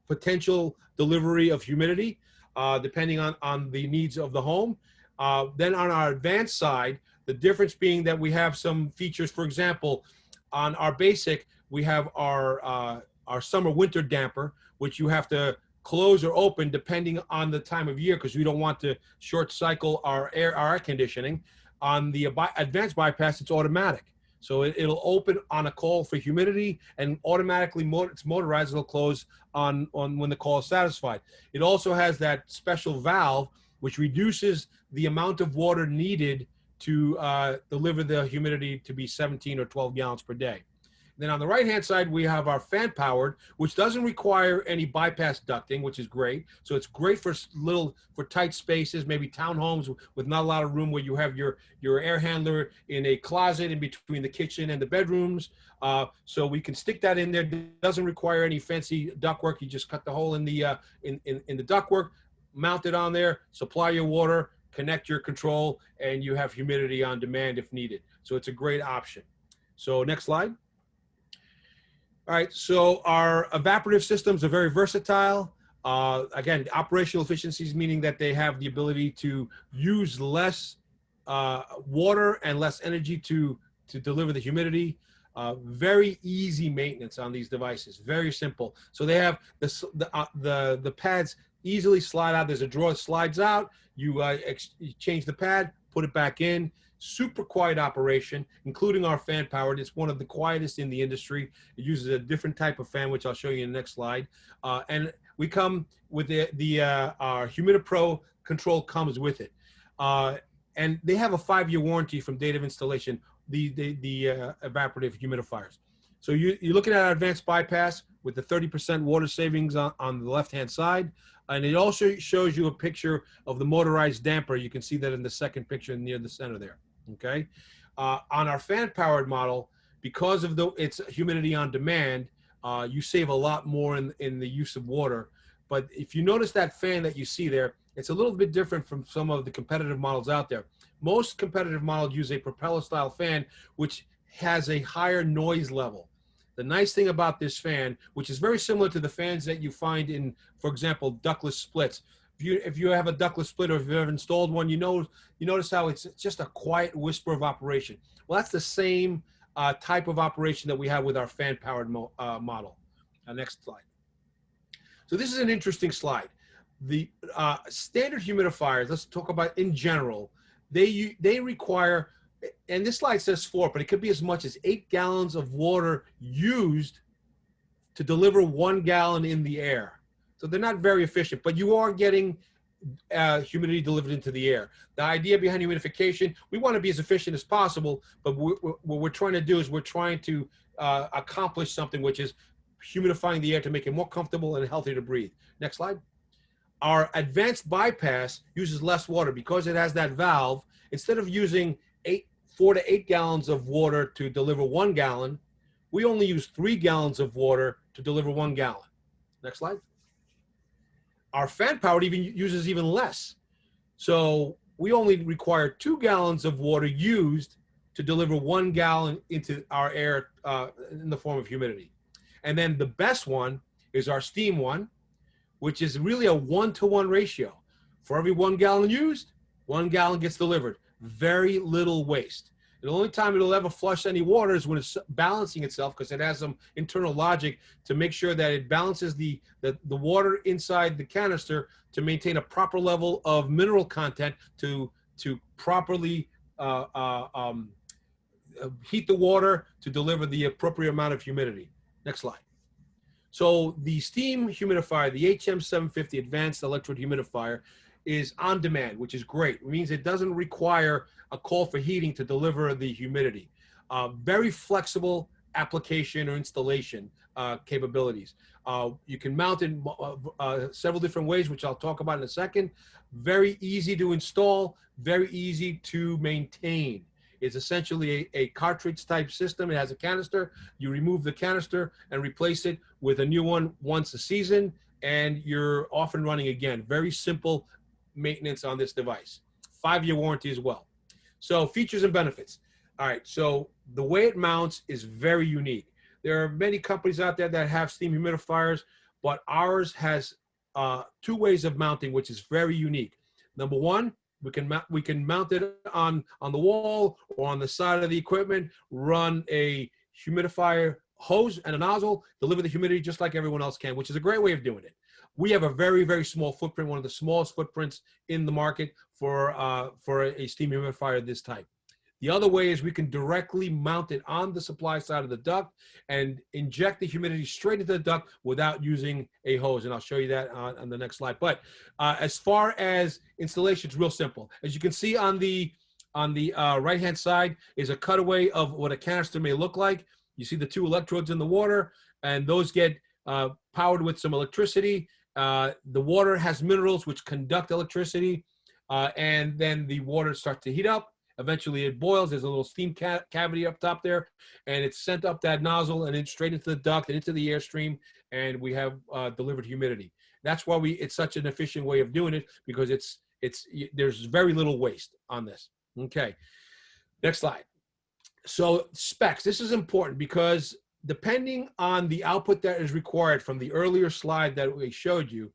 Speaker 2: potential delivery of humidity, depending on the needs of the home. Then on our advanced side, the difference being that we have some features. For example, on our basic, we have our summer winter damper, which you have to close or open depending on the time of year, because we don't want to short cycle our air conditioning. On the advanced bypass, it's automatic. So it'll open on a call for humidity, and automatically it's motorized. It'll close on when the call is satisfied. It also has that special valve, which reduces the amount of water needed to deliver the humidity to be 17 or 12 gallons per day. Then on the right-hand side, we have our fan-powered, which doesn't require any bypass ducting, which is great. So it's great for tight spaces, maybe townhomes with not a lot of room, where you have your air handler in a closet in between the kitchen and the bedrooms. So we can stick that in there. It doesn't require any fancy ductwork. You just cut the hole in the ductwork, mount it on there, supply your water, connect your control, and you have humidity on demand if needed. So it's a great option. So next slide. All right, so our evaporative systems are very versatile. Again, operational efficiencies, meaning that they have the ability to use less water and less energy to deliver the humidity. Very easy maintenance on these devices, very simple. So they have the pads easily slide out. There's a drawer that slides out. You change the pad, put it back in. Super quiet operation, including our fan powered. It's one of the quietest in the industry. It uses a different type of fan, which I'll show you in the next slide. And we come with our HumidiPro control comes with it. And they have a 5-year warranty from date of installation, the evaporative humidifiers. So you're looking at our advanced bypass with the 30% water savings on the left-hand side. And it also shows you a picture of the motorized damper. You can see that in the second picture near the center there. Okay, on our fan-powered model, because of its humidity on demand, you save a lot more in the use of water. But if you notice that fan that you see there, it's a little bit different from some of the competitive models out there. Most competitive models use a propeller-style fan, which has a higher noise level. The nice thing about this fan, which is very similar to the fans that you find in, for example, ductless splits. If you have a ductless split, or if you've ever installed one, you notice how it's just a quiet whisper of operation. Well, that's the same type of operation that we have with our fan-powered model. Next slide. So this is an interesting slide. The standard humidifiers, let's talk about in general, they require, and this slide says 4, but it could be as much as 8 gallons of water used to deliver 1 gallon in the air. So they're not very efficient, but you are getting humidity delivered into the air. The idea behind humidification, we want to be as efficient as possible, but what we're trying to do is we're trying to accomplish something, which is humidifying the air to make it more comfortable and healthier to breathe. Next slide. Our advanced bypass uses less water because it has that valve. Instead of using 4 to 8 gallons of water to deliver 1 gallon, we only use 3 gallons of water to deliver 1 gallon. Next slide. Our fan powered uses even less. So we only require 2 gallons of water used to deliver 1 gallon into our air in the form of humidity. And then the best one is our steam one, which is really a 1-to-1 ratio. For every 1 gallon used, 1 gallon gets delivered. Very little waste. The only time it'll ever flush any water is when it's balancing itself, because it has some internal logic to make sure that it balances the water inside the canister to maintain a proper level of mineral content to properly heat the water to deliver the appropriate amount of humidity. Next slide. So the steam humidifier, the HM750 Advanced Electrode Humidifier, is on demand, which is great. It means it doesn't require a call for heating to deliver the humidity. Very flexible application or installation capabilities. You can mount it several different ways, which I'll talk about in a second. Very easy to install, very easy to maintain. It's essentially a cartridge type system. It has a canister. You remove the canister and replace it with a new one once a season, and you're off and running again. Very simple maintenance on this device. 5-year warranty as well. So features and benefits. All right, so the way it mounts is very unique. There are many companies out there that have steam humidifiers, but ours has 2 ways of mounting, which is very unique. Number one, we can mount it on the wall or on the side of the equipment, run a humidifier hose and a nozzle, deliver the humidity just like everyone else can, which is a great way of doing it. We have a very, very small footprint, one of the smallest footprints in the market for a steam humidifier of this type. The other way is we can directly mount it on the supply side of the duct and inject the humidity straight into the duct without using a hose. And I'll show you that on the next slide. But as far as installation, it's real simple. As you can see on the right-hand side is a cutaway of what a canister may look like. You see the 2 electrodes in the water, and those get powered with some electricity. The water has minerals which conduct electricity, and then the water starts to heat up. Eventually it boils. There's a little steam cavity up top there, and it's sent up that nozzle and then straight into the duct and into the airstream, and we have delivered humidity. That's why it's such an efficient way of doing it, because there's very little waste on this. Okay, next slide. So specs. This is important because depending on the output that is required from the earlier slide that we showed you,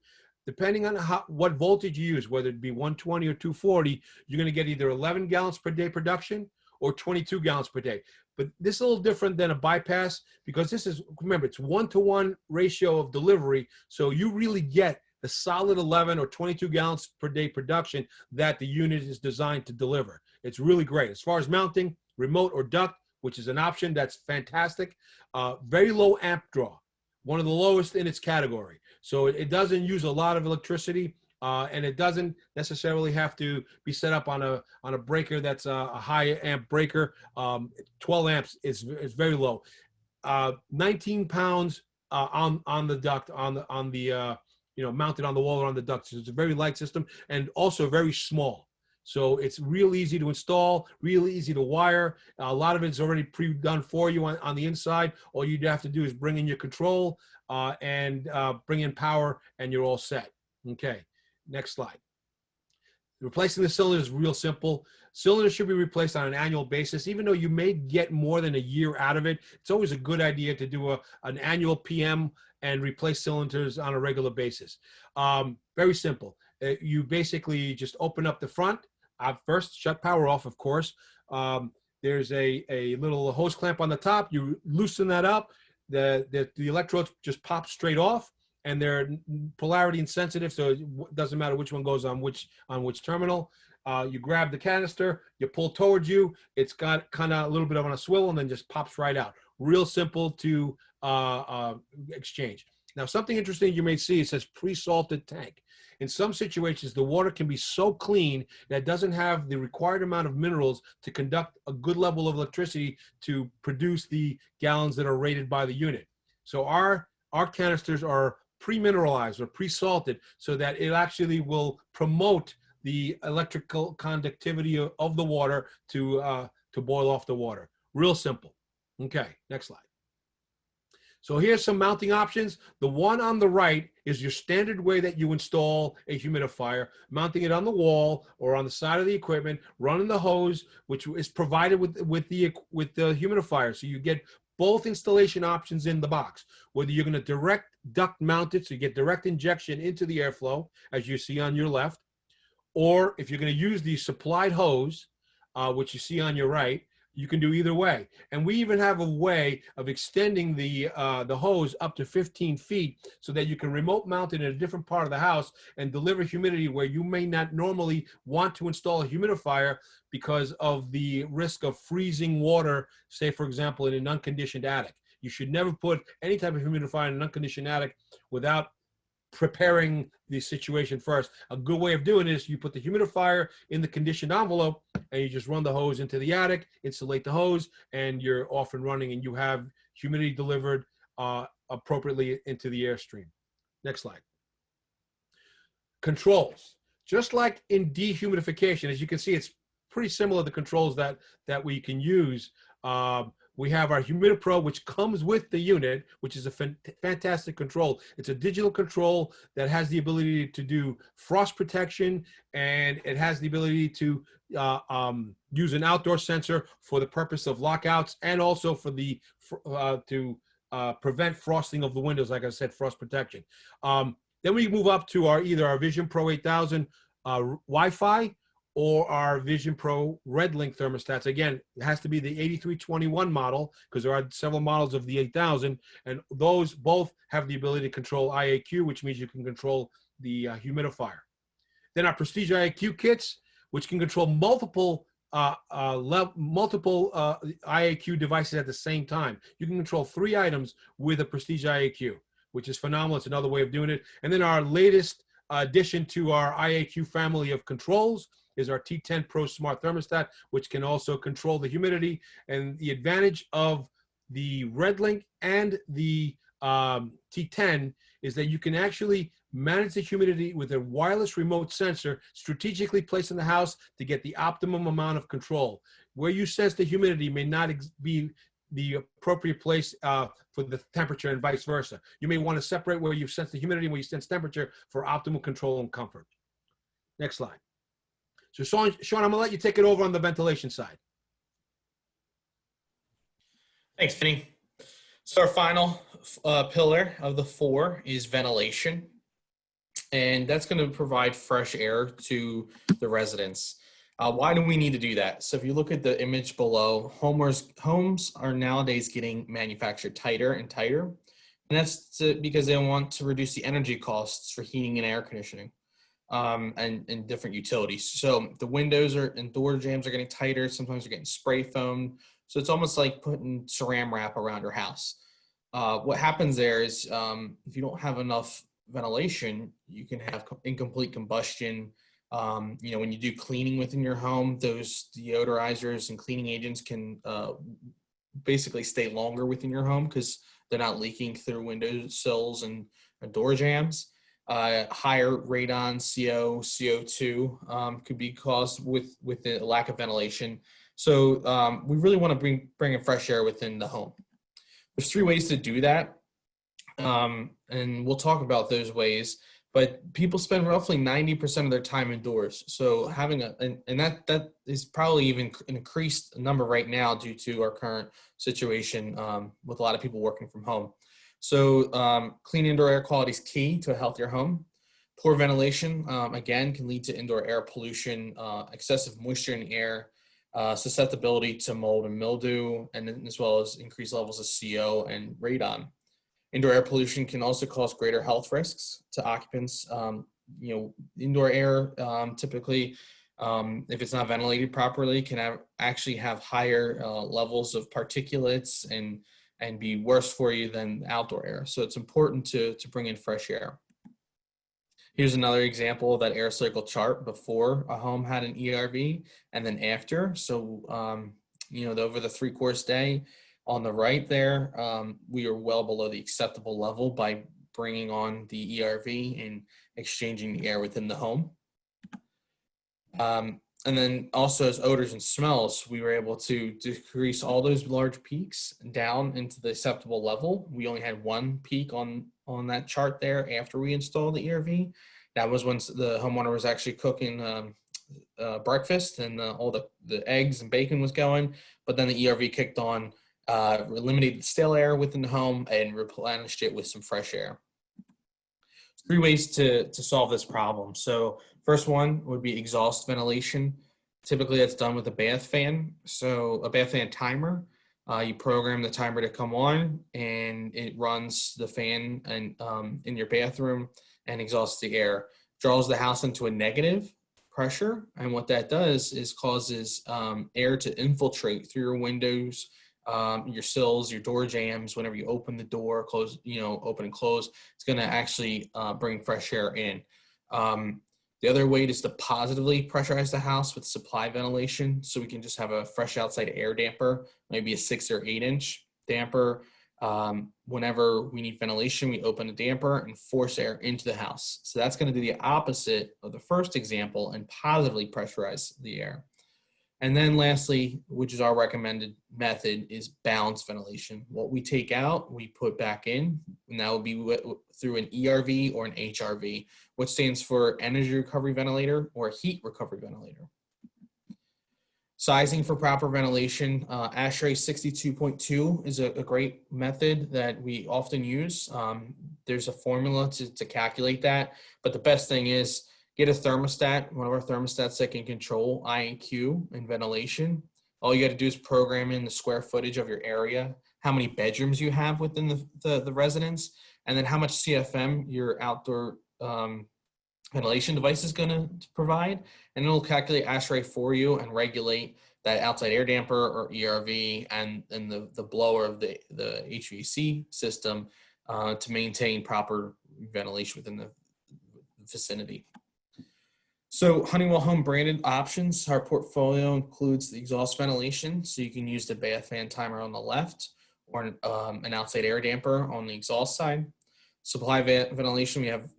Speaker 2: depending on what voltage you use, whether it be 120 or 240, you're going to get either 11 gallons per day production or 22 gallons per day. But this is a little different than a bypass, because this is, remember, it's 1-to-1 ratio of delivery. So you really get the solid 11 or 22 gallons per day production that the unit is designed to deliver. It's really great. As far as mounting, remote or duct, which is an option, that's fantastic. Very low amp draw, one of the lowest in its category. So it doesn't use a lot of electricity, and it doesn't necessarily have to be set up on a breaker that's a high amp breaker. 12 amps is very low. 19 pounds on the duct, mounted on the wall or on the duct. So it's a very light system and also very small. So it's real easy to install, real easy to wire. A lot of it's already pre-done for you on the inside. All you'd have to do is bring in your control and bring in power, and you're all set. Okay, next slide. Replacing the cylinder is real simple. Cylinders should be replaced on an annual basis. Even though you may get more than a year out of it, it's always a good idea to do an annual PM and replace cylinders on a regular basis. Very simple. You basically just open up the front. First, shut power off, of course. There's a little hose clamp on the top. You loosen that up. The electrodes just pop straight off, and they're polarity insensitive, so it doesn't matter which one goes on which terminal. You grab the canister, you pull towards you. It's got kind of a little bit of on a swivel, and then just pops right out. Real simple to exchange. Now, something interesting you may see, it says pre-salted tank. In some situations, the water can be so clean that it doesn't have the required amount of minerals to conduct a good level of electricity to produce the gallons that are rated by the unit. So our canisters are pre-mineralized or pre-salted so that it actually will promote the electrical conductivity of the water to boil off the water. Real simple. Okay, next slide. So here's some mounting options. The one on the right is your standard way that you install a humidifier, mounting it on the wall or on the side of the equipment, running the hose, which is provided with the humidifier. So you get both installation options in the box, whether you're going to direct duct mount it, so you get direct injection into the airflow, as you see on your left, or if you're going to use the supplied hose, which you see on your right, you can do either way. And we even have a way of extending the hose up to 15 feet so that you can remote mount it in a different part of the house and deliver humidity where you may not normally want to install a humidifier because of the risk of freezing water, say, for example, in an unconditioned attic. You should never put any type of humidifier in an unconditioned attic without preparing the situation first. A good way of doing it is you put the humidifier in the conditioned envelope and you just run the hose into the attic, insulate the hose, and you're off and running, and you have humidity delivered appropriately into the airstream. Next slide. Controls. Just like in dehumidification, as you can see, it's pretty similar to the controls that we can use. We have our HumidiPro, which comes with the unit, which is a fantastic control. It's a digital control that has the ability to do frost protection, and it has the ability to use an outdoor sensor for the purpose of lockouts, and also for the to prevent frosting of the windows, like I said, frost protection. Then we move up to either our Vision Pro 8000 Wi-Fi, or our Vision Pro Red Link thermostats. Again, it has to be the 8321 model because there are several models of the 8000, and those both have the ability to control IAQ, which means you can control the humidifier. Then our Prestige IAQ kits, which can control multiple IAQ devices at the same time. You can control 3 items with a Prestige IAQ, which is phenomenal. It's another way of doing it. And then our latest addition to our IAQ family of controls is our T10 Pro Smart Thermostat, which can also control the humidity. And the advantage of the Red Link and the T10 is that you can actually manage the humidity with a wireless remote sensor strategically placed in the house to get the optimum amount of control. Where you sense the humidity may not be the appropriate place for the temperature, and vice versa. You may want to separate where you sense the humidity and where you sense temperature for optimal control and comfort. Next slide. So Sean, I'm gonna let you take it over on the ventilation side.
Speaker 3: Thanks, Vinny. So our final pillar of the 4 is ventilation, and that's going to provide fresh air to the residents. Why do we need to do that? So if you look at the image below, homes are nowadays getting manufactured tighter and tighter, and that's because they want to reduce the energy costs for heating and air conditioning. And different utilities. So the windows and door jambs are getting tighter. Sometimes they're getting spray foamed. So it's almost like putting saran wrap around your house. What happens there is if you don't have enough ventilation, you can have incomplete combustion. When you do cleaning within your home, those deodorizers and cleaning agents can basically stay longer within your home because they're not leaking through window sills and door jambs. Higher radon, CO, CO2 could be caused with the lack of ventilation. So we really want to bring in fresh air within the home. There's 3 ways to do that, and we'll talk about those ways. But people spend roughly 90% of their time indoors. So having that is probably even an increased number right now due to our current situation with a lot of people working from home. So clean indoor air quality is key to a healthier home. Poor ventilation, again, can lead to indoor air pollution, excessive moisture in the air, susceptibility to mold and mildew, and as well as increased levels of CO and radon. Indoor air pollution can also cause greater health risks to occupants. Indoor air typically, if it's not ventilated properly, can actually have higher levels of particulates and be worse for you than outdoor air. So it's important to bring in fresh air. Here's another example of that air cycle chart before a home had an ERV and then after. So, over the 3-course day on the right there, we are well below the acceptable level by bringing on the ERV and exchanging the air within the home. And then also as odors and smells, we were able to decrease all those large peaks down into the acceptable level. We only had one peak on that chart there after we installed the ERV. That was when the homeowner was actually cooking breakfast and all the eggs and bacon was going. But then the ERV kicked on, eliminated the stale air within the home and replenished it with some fresh air. 3 ways to solve this problem. So first one would be exhaust ventilation. Typically that's done with a bath fan. So a bath fan timer, you program the timer to come on and it runs the fan and in your bathroom and exhausts the air. Draws the house into a negative pressure. And what that does is causes air to infiltrate through your windows, your sills, your door jams. Whenever you open the door, close, open and close, it's going to actually bring fresh air in. The other way is to positively pressurize the house with supply ventilation. So we can just have a fresh outside air damper, maybe a 6 or 8 inch damper. Whenever we need ventilation, we open the damper and force air into the house. So that's going to do the opposite of the first example and positively pressurize the air. And then lastly, which is our recommended method, is balanced ventilation. What we take out, we put back in, and that will be through an ERV or an HRV, which stands for energy recovery ventilator or heat recovery ventilator. Sizing for proper ventilation, ASHRAE 62.2 is a great method that we often use. There's a formula to calculate that, but the best thing is get a thermostat, one of our thermostats that can control IAQ and ventilation. All you got to do is program in the square footage of your area, how many bedrooms you have within the residence, and then how much CFM your outdoor ventilation device is going to provide. And it'll calculate ASHRAE for you and regulate that outside air damper or ERV and the blower of the HVAC system to maintain proper ventilation within the vicinity. So Honeywell home branded options, our portfolio includes the exhaust ventilation. So you can use the bath fan timer on the left or an outside air damper on the exhaust side. Supply ventilation, we have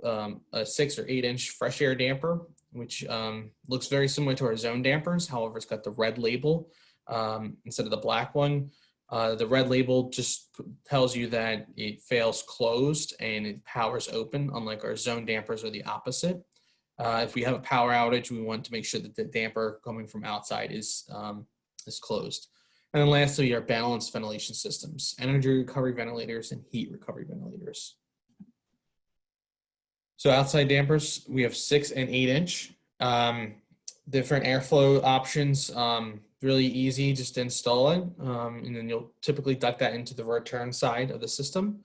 Speaker 3: a 6 or 8 inch fresh air damper, which looks very similar to our zone dampers. However, it's got the red label instead of the black one. The red label just tells you that it fails closed and it powers open, unlike our zone dampers are the opposite. If we have a power outage, we want to make sure that the damper coming from outside is closed. And then lastly, our balanced ventilation systems, energy recovery ventilators and heat recovery ventilators. So outside dampers, we have 6 and 8 inch. Different airflow options, really easy, just install it. And then you'll typically duct that into the return side of the system.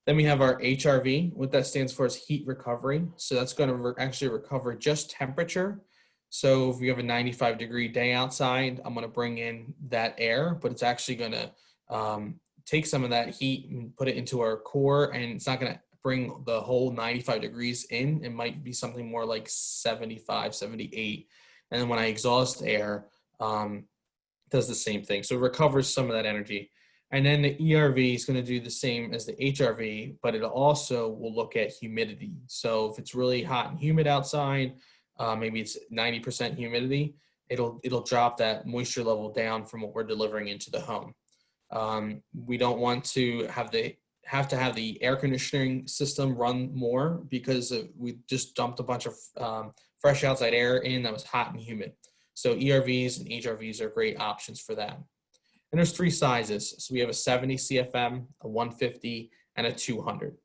Speaker 3: Then we have our HRV. What that stands for is heat recovery. So that's going to actually recover just temperature. So if you have a 95-degree day outside, I'm going to bring in that air, but it's actually going to take some of that heat and put it into our core, and it's not going to bring the whole 95 degrees in. It might be something more like 75, 78. And then when I exhaust air, it does the same thing. So it recovers some of that energy. And then the ERV is going to do the same as the HRV, but it also will look at humidity. So if it's really hot and humid outside, maybe it's 90% humidity, it'll drop that moisture level down from what we're delivering into the home. We don't want to have the air conditioning system run more because we just dumped a bunch of fresh outside air in that was hot and humid. So ERVs and HRVs are great options for that. And there's 3 sizes. So we have a 70 CFM, a 150, and a 200.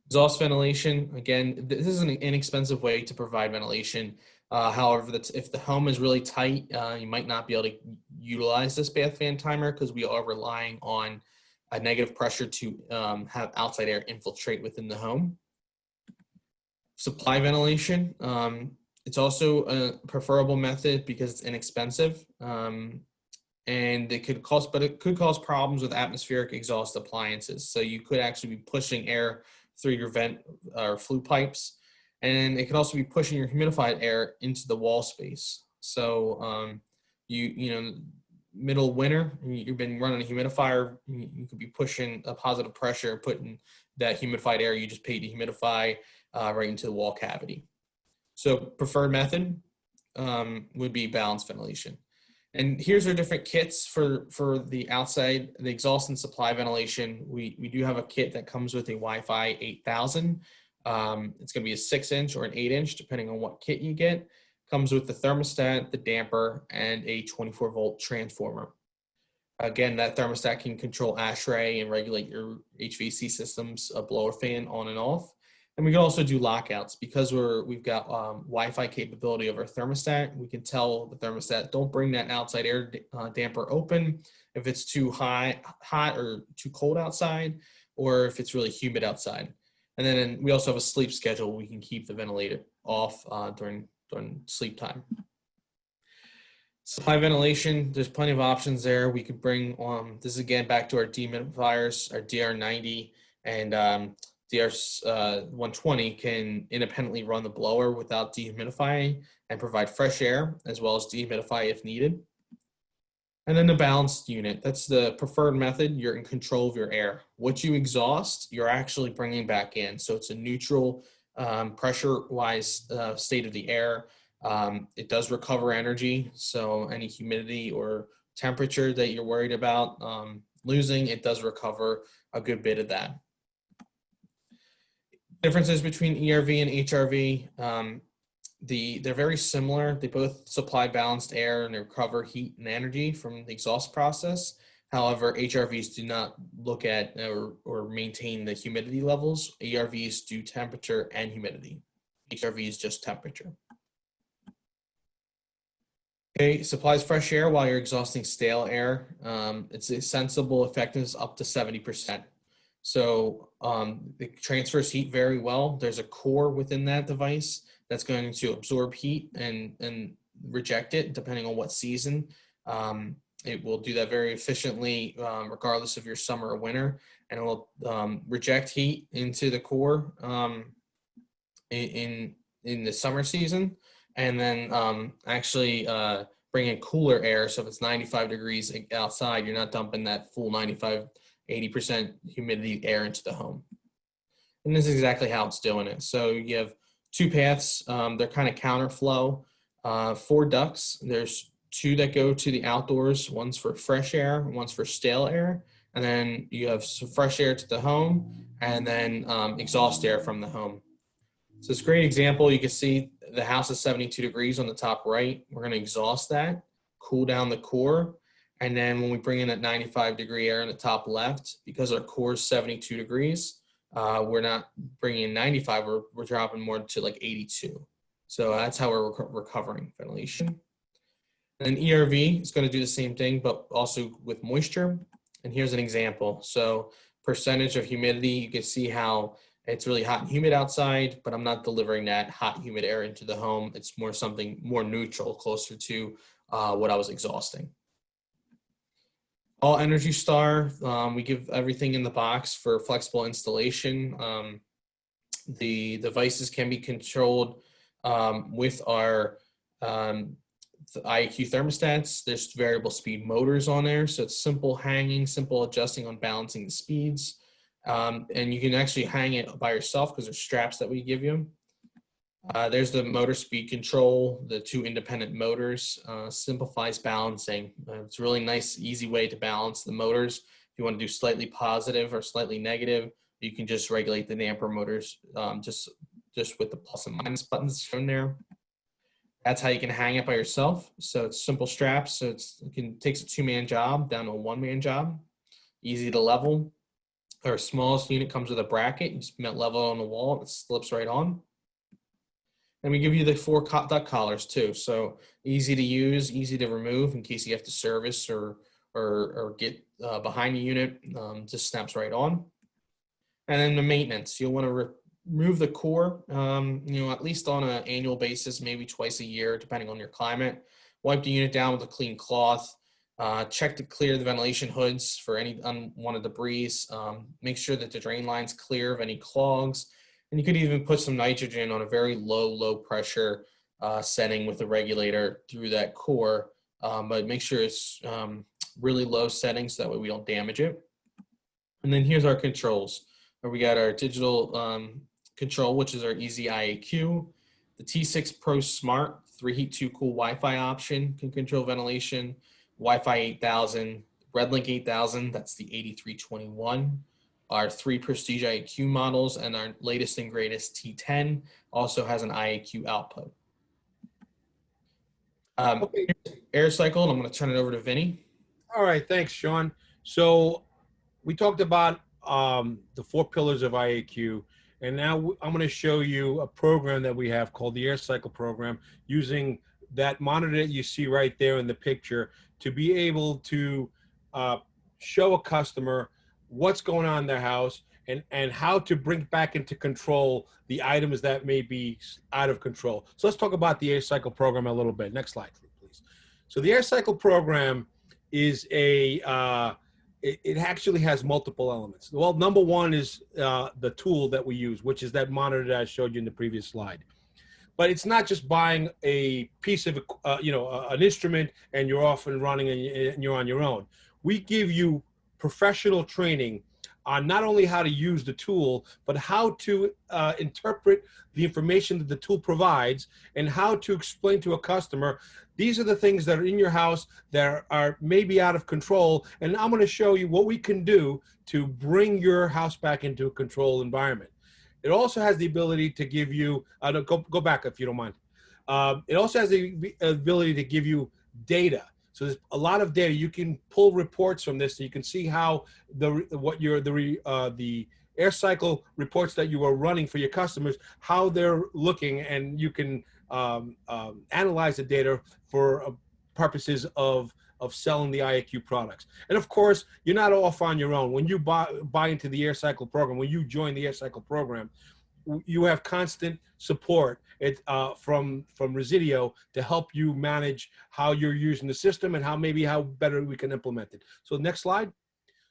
Speaker 3: Exhaust ventilation, again, this is an inexpensive way to provide ventilation. However, if the home is really tight, you might not be able to utilize this bath fan timer because we are relying on a negative pressure to have outside air infiltrate within the home. Supply ventilation, it's also a preferable method because it's inexpensive. And it could cause problems with atmospheric exhaust appliances. So you could actually be pushing air through your vent or flue pipes, and it could also be pushing your humidified air into the wall space. So middle winter, you've been running a humidifier, you could be pushing a positive pressure, putting that humidified air you just paid to humidify right into the wall cavity. So preferred method, would be balanced ventilation. And here's our different kits for the outside, the exhaust and supply ventilation. We do have a kit that comes with a Wi-Fi 8000. It's going to be a 6-inch or an 8-inch, depending on what kit you get. Comes with the thermostat, the damper, and a 24-volt transformer. Again, that thermostat can control ASHRAE and regulate your HVAC system's blower fan on and off. And we can also do lockouts because we've got Wi-Fi capability of our thermostat. We can tell the thermostat, don't bring that outside air damper open if it's too hot or too cold outside, or if it's really humid outside. And then we also have a sleep schedule. We can keep the ventilator off during sleep time. Supply ventilation, there's plenty of options there. We could bring, this is again back to our dehumidifiers, our DR90 and DR120 can independently run the blower without dehumidifying and provide fresh air as well as dehumidify if needed. And then the balanced unit, that's the preferred method. You're in control of your air. What you exhaust, you're actually bringing back in. So it's a neutral pressure-wise state of the air. It does recover energy. So any humidity or temperature that you're worried about losing, it does recover a good bit of that. Differences between ERV and HRV, they're very similar. They both supply balanced air and they recover heat and energy from the exhaust process. However, HRVs do not look at or maintain the humidity levels. ERVs do temperature and humidity. HRV is just temperature. Okay, supplies fresh air while you're exhausting stale air. It's a sensible effectiveness up to 70%. So it transfers heat very well. There's a core within that device that's going to absorb heat and reject it depending on what season. It will do that very efficiently regardless of your summer or winter, and it will reject heat into the core in the summer season, and then actually bring in cooler air. So if it's 95 degrees outside, you're not dumping that full 80% humidity air into the home. And this is exactly how it's doing it. So you have two paths. They're kind of counterflow. 4 ducts. There's 2 that go to the outdoors. One's for fresh air, one's for stale air. And then you have some fresh air to the home and then exhaust air from the home. So it's a great example. You can see the house is 72 degrees on the top right. We're going to exhaust that, cool down the core. And then when we bring in that 95-degree air in the top left, because our core is 72 degrees, we're not bringing in 95, we're dropping more to like 82. So that's how we're recovering ventilation. And then ERV is going to do the same thing, but also with moisture. And here's an example. So percentage of humidity, you can see how it's really hot and humid outside, but I'm not delivering that hot, humid air into the home. It's more something more neutral, closer to what I was exhausting. All Energy Star, we give everything in the box for flexible installation. The devices can be controlled with our the IAQ thermostats. There's variable speed motors on there, so it's simple hanging, simple adjusting on balancing the speeds. And you can actually hang it by yourself because there's straps that we give you. There's the motor speed control, the 2 independent motors, simplifies balancing. It's a really nice, easy way to balance the motors. If you want to do slightly positive or slightly negative, you can just regulate the damper motors just with the plus and minus buttons shown there. That's how you can hang it by yourself. So it's simple straps. So it takes a 2-man job down to a 1-man job. Easy to level. Our smallest unit comes with a bracket. You just level it on the wall. It slips right on. And we give you the 4 duct collars too. So easy to use, easy to remove in case you have to service or get behind the unit. Just snaps right on. And then the maintenance. You'll want to remove the core, at least on an annual basis, maybe twice a year, depending on your climate. Wipe the unit down with a clean cloth. Check to clear the ventilation hoods for any unwanted debris. Make sure that the drain line's clear of any clogs. And you could even put some nitrogen on a very low pressure setting with a regulator through that core. But make sure it's really low settings so that way we don't damage it. And then here's our controls. We got our digital control, which is our easy IAQ, the The T6 Pro Smart 3 Heat 2 Cool Wi-Fi option can control ventilation. Wi-Fi 8000, RedLink 8000, that's the 8321. Our 3 Prestige IAQ models and our latest and greatest T10 also has an IAQ output.
Speaker 2: Okay.
Speaker 3: Air cycle, and I'm going to turn it over to Vinny.
Speaker 2: All right, thanks, Sean. So we talked about the 4 pillars of IAQ, and now I'm going to show you a program that we have called the Air Cycle program, using that monitor that you see right there in the picture to be able to show a customer what's going on in their house and how to bring back into control the items that may be out of control. So let's talk about the Air Cycle program a little bit. Next slide, please. So the Air Cycle program is it actually has multiple elements. Well, number one is the tool that we use, which is that monitor that I showed you in the previous slide. But it's not just buying a piece of, an instrument and you're off and running and you're on your own. We give you professional training on not only how to use the tool, but how to interpret the information that the tool provides and how to explain to a customer, these are the things that are in your house that are maybe out of control. And I'm going to show you what we can do to bring your house back into a controlled environment. It also has the ability to give you, go back if you don't mind. It also has the ability to give you data. So there's a lot of data. You can pull reports from this, so you can see how the air cycle reports that you are running for your customers, how they're looking, and you can analyze the data for purposes of selling the IAQ products. And of course, you're not off on your own. When you buy into the Air Cycle program, when you join the Air Cycle program, you have constant support from Resideo to help you manage how you're using the system and how better we can implement it. So next slide.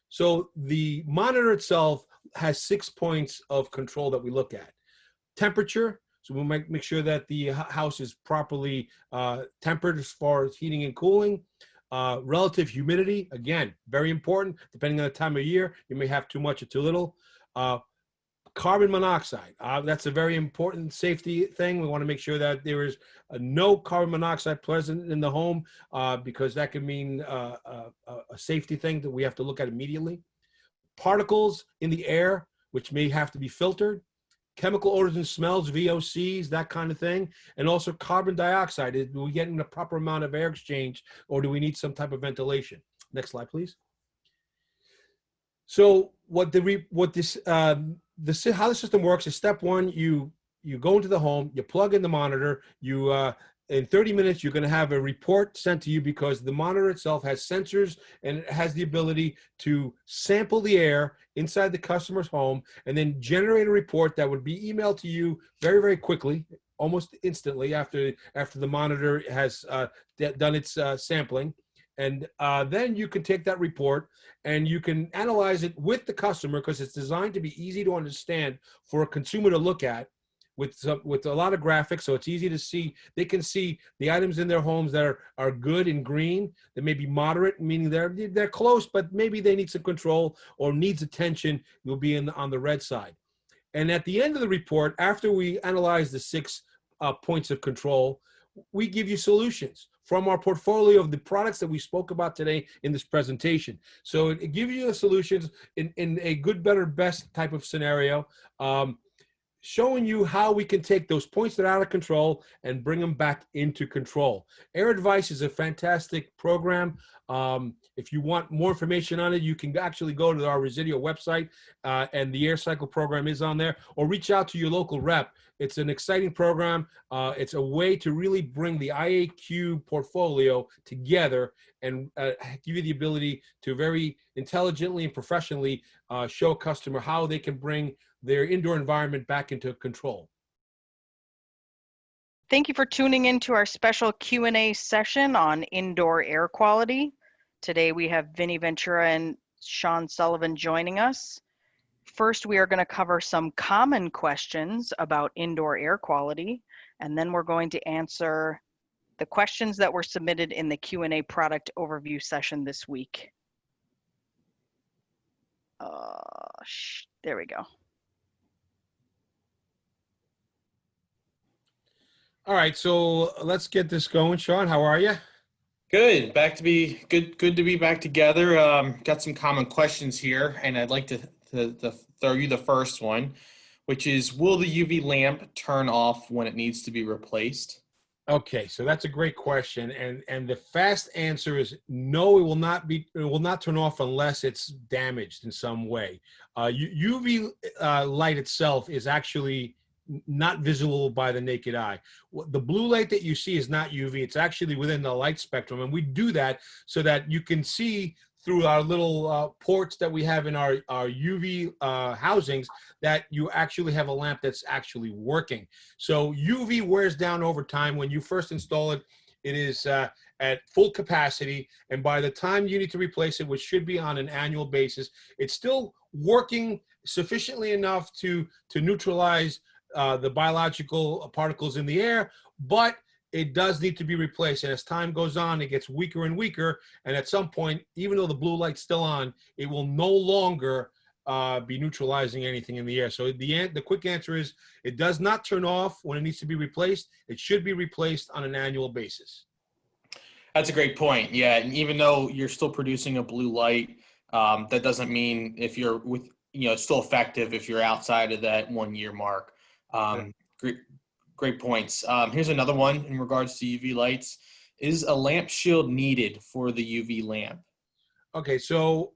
Speaker 2: So the monitor itself has 6 points of control that we look at. Temperature. So we'll make sure that the house is properly tempered as far as heating and cooling. Relative humidity, again, very important. Depending on the time of year, you may have too much or too little. Carbon monoxide, that's a very important safety thing. We want to make sure that there is no carbon monoxide present in the home because that could mean a safety thing that we have to look at immediately. Particles in the air, which may have to be filtered. Chemical odors and smells, VOCs, that kind of thing. And also carbon dioxide. Do we get in a proper amount of air exchange, or do we need some type of ventilation? Next slide, please. So how the system works is step one, you go into the home, you plug in the monitor, in 30 minutes, you're going to have a report sent to you because the monitor itself has sensors and it has the ability to sample the air inside the customer's home and then generate a report that would be emailed to you very, very quickly, almost instantly after the monitor has done its sampling. And then you can take that report and you can analyze it with the customer because it's designed to be easy to understand for a consumer to look at with a lot of graphics, so it's easy to see. They can see the items in their homes that are good in green, that may be moderate, meaning they're close, but maybe they need some control or needs attention, will be on the red side. And at the end of the report, after we analyze the 6 points of control, we give you solutions from our portfolio of the products that we spoke about today in this presentation. So it gives you solutions in a good, better, best type of scenario, showing you how we can take those points that are out of control and bring them back into control. Air Advice is a fantastic program. If you want more information on it, you can actually go to our Resideo website and the Air Cycle program is on there, or reach out to your local rep. It's an exciting program. It's a way to really bring the IAQ portfolio together and give you the ability to very intelligently and professionally show a customer how they can bring their indoor environment back into control.
Speaker 1: Thank you for tuning in to our special Q&A session on indoor air quality. Today we have Vinny Ventura and Sean Sullivan joining us. First, we are going to cover some common questions about indoor air quality, and then we're going to answer the questions that were submitted in the Q&A product overview session this week. There we go.
Speaker 2: All right, so let's get this going. Sean, how are you?
Speaker 3: Good. Back to be good. Good to be back together. Got some common questions here, and I'd like to throw you the first one, which is: will the UV lamp turn off when it needs to be replaced?
Speaker 2: Okay, so that's a great question, and the fast answer is no. It will not turn off unless it's damaged in some way. UV light itself is actually not visible by the naked eye. The blue light that you see is not UV. It's actually within the light spectrum, and we do that so that you can see through our little ports that we have in our UV housings that you actually have a lamp that's actually working. So UV wears down over time. When you first install it, it is at full capacity, and by the time you need to replace it, which should be on an annual basis, it's still working sufficiently enough to neutralize the biological particles in the air, but it does need to be replaced. And as time goes on, it gets weaker and weaker. And at some point, even though the blue light's still on, it will no longer be neutralizing anything in the air. So the quick answer is it does not turn off when it needs to be replaced. It should be replaced on an annual basis.
Speaker 3: That's a great point. Yeah, and even though you're still producing a blue light, that doesn't mean if you're with it's still effective if you're outside of that 1 year mark. Great points. Here's another one in regards to UV lights. Is a lamp shield needed for the UV lamp?
Speaker 2: Okay, so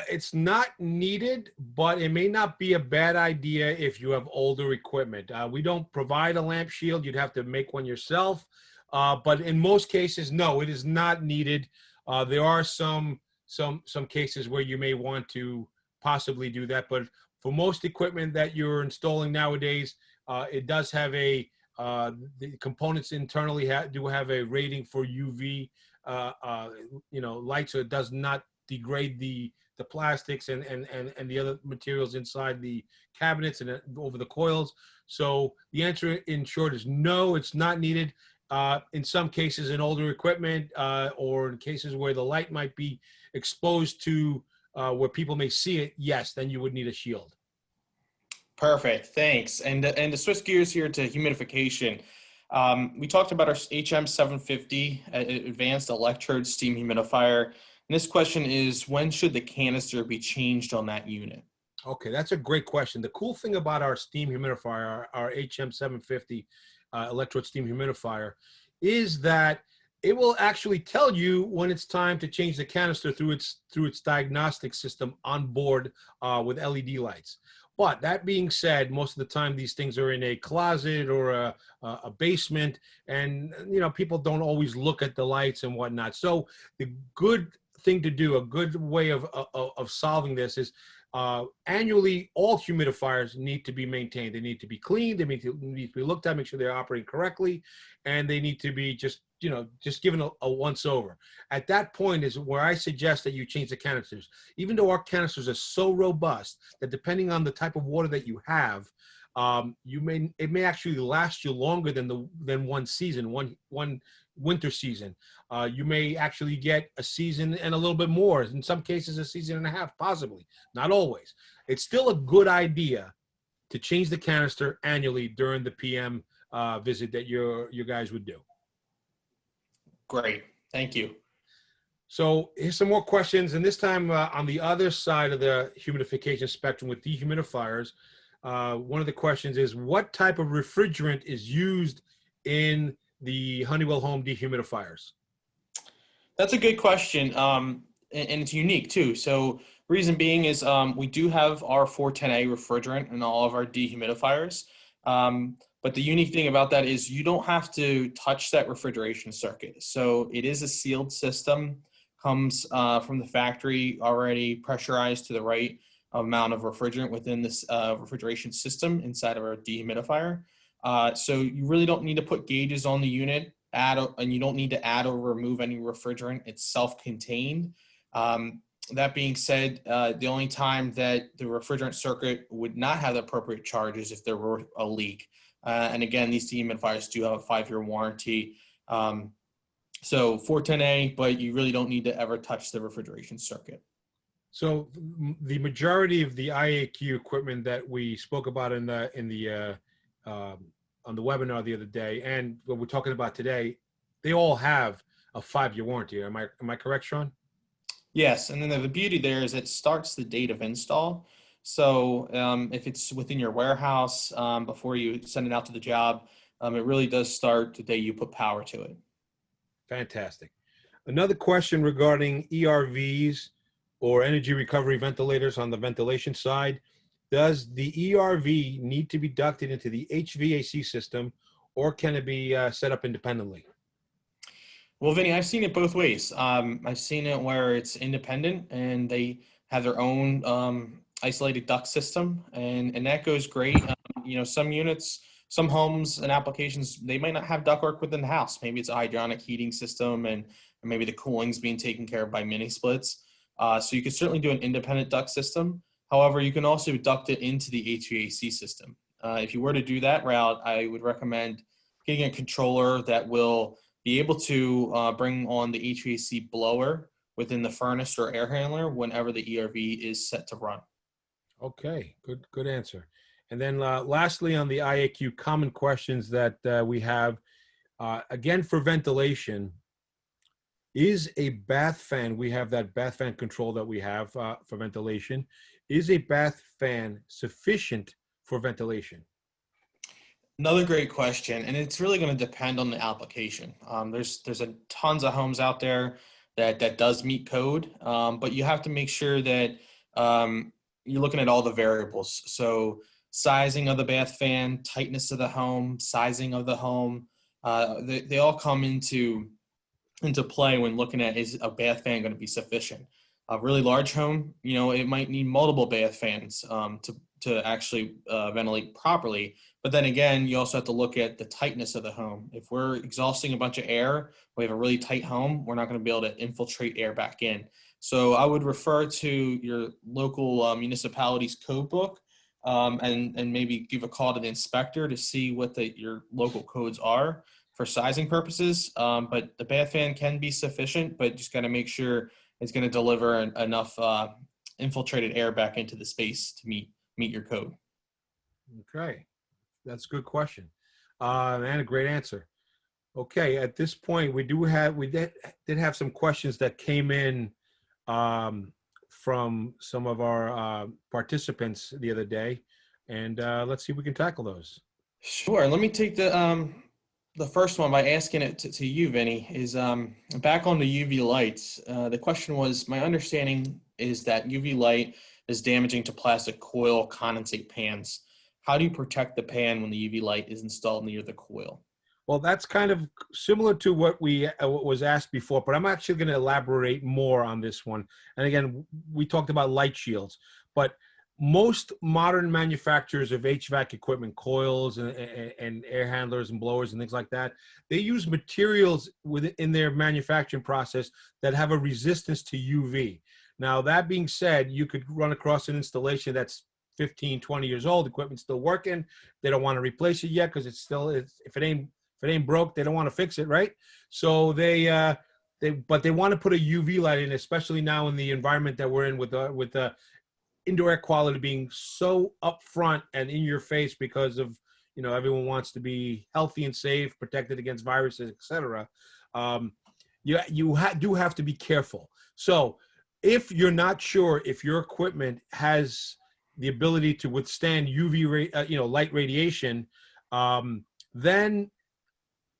Speaker 2: it's not needed, but it may not be a bad idea if you have older equipment. We don't provide a lamp shield. You'd have to make one yourself. But in most cases, no, it is not needed. There are some cases where you may want to possibly do that, but for most equipment that you're installing nowadays, it does have the components internally do have a rating for UV, light, so it does not degrade the plastics and the other materials inside the cabinets and over the coils. So the answer in short is no, it's not needed. In some cases in older equipment or in cases where the light might be exposed to where people may see it, yes, then you would need a shield.
Speaker 3: Perfect, thanks. And to switch gears here to humidification, we talked about our HM750 Advanced Electrode Steam Humidifier. And this question is, when should the canister be changed on that unit?
Speaker 2: Okay, that's a great question. The cool thing about our steam humidifier, our HM750 Electrode Steam Humidifier, is that it will actually tell you when it's time to change the canister through its diagnostic system on board with LED lights. But that being said, most of the time these things are in a closet or a basement, and people don't always look at the lights and whatnot. So the good thing to do, a good way of solving this is annually all humidifiers need to be maintained. They need to be cleaned. They need to be looked at, make sure they're operating correctly, and they need to be just given a once over. At that point is where I suggest that you change the canisters. Even though our canisters are so robust that depending on the type of water that you have, it may actually last you longer than one season, one winter season. You may actually get a season and a little bit more. In some cases, a season and a half, possibly. Not always. It's still a good idea to change the canister annually during the PM visit that you guys would do.
Speaker 3: Great, thank you.
Speaker 2: So here's some more questions, and this time on the other side of the humidification spectrum with dehumidifiers. One of the questions is, what type of refrigerant is used in the Honeywell home dehumidifiers?
Speaker 3: That's a good question, and it's unique too. So reason being is we do have our 410A refrigerant in all of our dehumidifiers. But the unique thing about that is you don't have to touch that refrigeration circuit. So it is a sealed system, comes from the factory already pressurized to the right amount of refrigerant within this refrigeration system inside of our dehumidifier. So you really don't need to put gauges on the unit, and you don't need to add or remove any refrigerant. It's self-contained. That being said, the only time that the refrigerant circuit would not have the appropriate charge is if there were a leak. And again, these dehumidifiers do have a 5-year warranty. So 410A, but you really don't need to ever touch the refrigeration circuit.
Speaker 2: So the majority of the IAQ equipment that we spoke about in the the webinar the other day, and what we're talking about today, they all have a 5-year warranty. Am I correct, Sean?
Speaker 3: Yes, and then the beauty there is it starts the date of install. So if it's within your warehouse before you send it out to the job, it really does start the day you put power to it.
Speaker 2: Fantastic. Another question regarding ERVs or energy recovery ventilators on the ventilation side. Does the ERV need to be ducted into the HVAC system, or can it be set up independently?
Speaker 3: Well, Vinny, I've seen it both ways. I've seen it where it's independent and they have their own isolated duct system, and that goes great. Some units, some homes and applications, they might not have ductwork within the house. Maybe it's a hydronic heating system, and or maybe the cooling's being taken care of by mini splits. So you can certainly do an independent duct system. However, you can also duct it into the HVAC system. If you were to do that route, I would recommend getting a controller that will be able to bring on the HVAC blower within the furnace or air handler whenever the ERV is set to run.
Speaker 2: Okay, good answer. And then lastly, on the IAQ common questions that we have, again for ventilation, is a bath fan, we have that bath fan control that we have for ventilation, is a bath fan sufficient for ventilation?
Speaker 3: Another great question, and it's really going to depend on the application. There's tons of homes out there that does meet code, but you have to make sure that you're looking at all the variables. So sizing of the bath fan, tightness of the home, sizing of the home, they all come into play when looking at, is a bath fan going to be sufficient? A really large home, it might need multiple bath fans to actually ventilate properly. But then again, you also have to look at the tightness of the home. If we're exhausting a bunch of air, we have a really tight home, we're not going to be able to infiltrate air back in. So I would refer to your local municipality's code book and maybe give a call to the inspector to see what your local codes are for sizing purposes. But the bath fan can be sufficient, but just got to make sure it's going to deliver enough infiltrated air back into the space to meet your code.
Speaker 2: Okay, that's a good question and a great answer. Okay, at this point, we did have some questions that came in from some of our participants the other day, and let's see if we can tackle those.
Speaker 3: Sure. Let me take the first one by asking it to you, Vinny, is back on the UV lights. The question was, my understanding is that UV light is damaging to plastic coil condensate pans. How do you protect the pan when the UV light is installed near the coil?
Speaker 2: Well, that's kind of similar to what was asked before, but I'm actually going to elaborate more on this one. And again, we talked about light shields, but most modern manufacturers of HVAC equipment, coils and air handlers and blowers and things like that, they use materials within their manufacturing process that have a resistance to UV. Now, that being said, you could run across an installation that's 15, 20 years old, equipment's still working. They don't want to replace it yet because if it ain't broke, they don't want to fix it, right? So they want to put a UV light in, especially now in the environment that we're in with the indoor air quality being so upfront and in your face because of, everyone wants to be healthy and safe, protected against viruses, etc. You do have to be careful. So if you're not sure if your equipment has the ability to withstand UV light radiation, then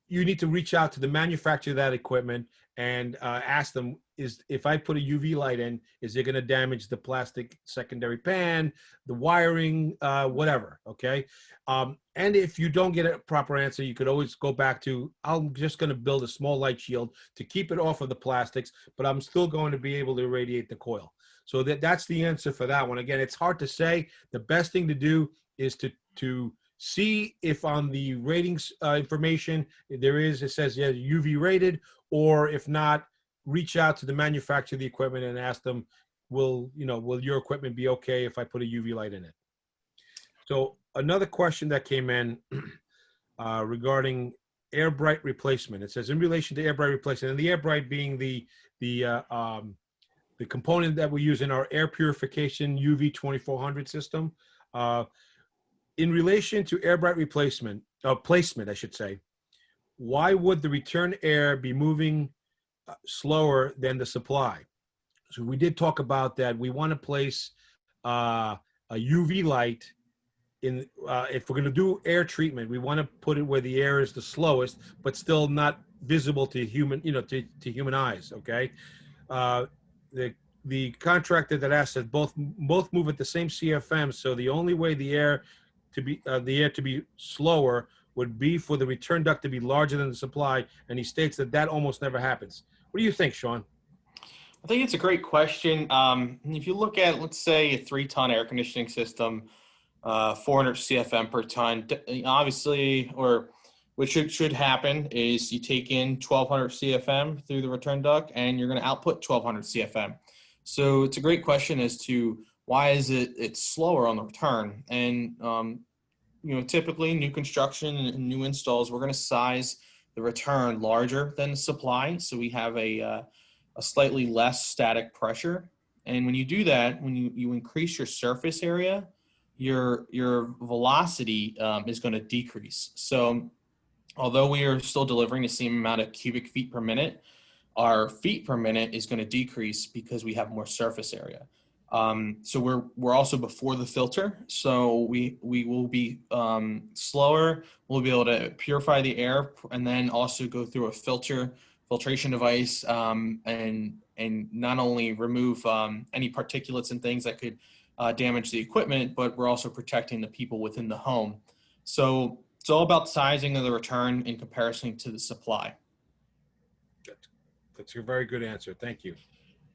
Speaker 2: you need to reach out to the manufacturer of that equipment and ask them, if I put a UV light in, is it going to damage the plastic secondary pan, the wiring, whatever, okay? And if you don't get a proper answer, you could always go back to, I'm just going to build a small light shield to keep it off of the plastics, but I'm still going to be able to irradiate the coil. So that's the answer for that one. Again, it's hard to say. The best thing to do is to see if on the ratings information it says yeah, UV rated, or if not, reach out to the manufacturer of the equipment and ask them, will your equipment be okay if I put a UV light in it? So another question that came in regarding AIRBRIGHT replacement. It says in relation to AIRBRIGHT replacement, and the AIRBRIGHT being the component that we use in our air purification UV 2400 system. In relation to AIRBRIGHT replacement, placement, I should say, why would the return air be moving slower than the supply? So we did talk about that. We want to place a UV light in, if we're going to do air treatment, we want to put it where the air is the slowest, but still not visible to human, to human eyes. Okay. The contractor that asked that both move at the same CFM. So the only way the air to be slower would be for the return duct to be larger than the supply. And he states that almost never happens. What do you think, Sean?
Speaker 3: I think it's a great question. If you look at, let's say, a 3-ton air conditioning system, 400 CFM per ton, obviously, or what should happen is you take in 1200 CFM through the return duct and you're going to output 1200 CFM. So it's a great question as to why is it's slower on the return. And, typically new construction and new installs, we're going to size the return larger than the supply. So we have a slightly less static pressure. And when you do that, when you increase your surface area, your velocity is going to decrease. So although we are still delivering the same amount of cubic feet per minute, our feet per minute is going to decrease because we have more surface area. So we're also before the filter. So we will be slower. We'll be able to purify the air and then also go through a filtration device and not only remove any particulates and things that could damage the equipment, but we're also protecting the people within the home. So it's all about sizing of the return in comparison to the supply.
Speaker 2: That's a very good answer. Thank you.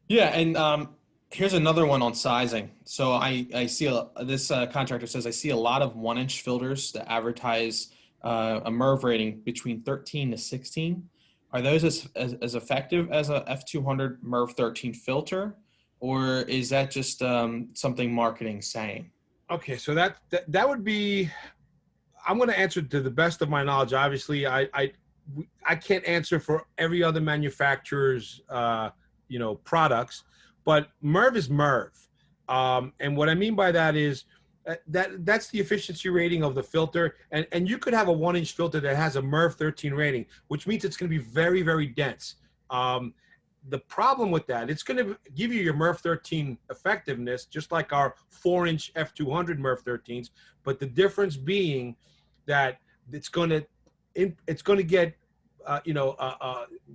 Speaker 3: Yeah, and here's another one on sizing. So I see this contractor says, I see a lot of 1-inch filters that advertise a MERV rating between 13 to 16. Are those as effective as a F200 MERV 13 filter, or is that just something marketing saying?
Speaker 2: Okay, so that would be, I'm going to answer to the best of my knowledge. Obviously, I can't answer for every other manufacturer's products, but MERV is MERV. And what I mean by that is that's the efficiency rating of the filter. And you could have a 1-inch filter that has a MERV 13 rating, which means it's going to be very, very dense. The problem with that, it's going to give you your MERV 13 effectiveness, just like our 4-inch F200 MERV 13s. But the difference being that it's going to get,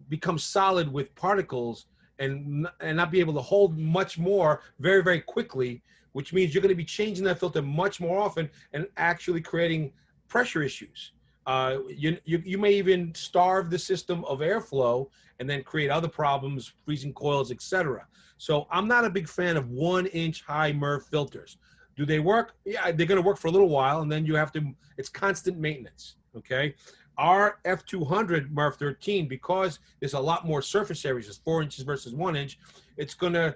Speaker 2: become solid with particles and not be able to hold much more very, very quickly, which means you're going to be changing that filter much more often and actually creating pressure issues. You may even starve the system of airflow and then create other problems, freezing coils, etc. So I'm not a big fan of 1-inch high MERV filters. Do they work? Yeah, they're going to work for a little while, and then you have to, it's constant maintenance, okay? Our F200 MERV 13, because there's a lot more surface areas, it's 4 inches versus 1 inch, it's going to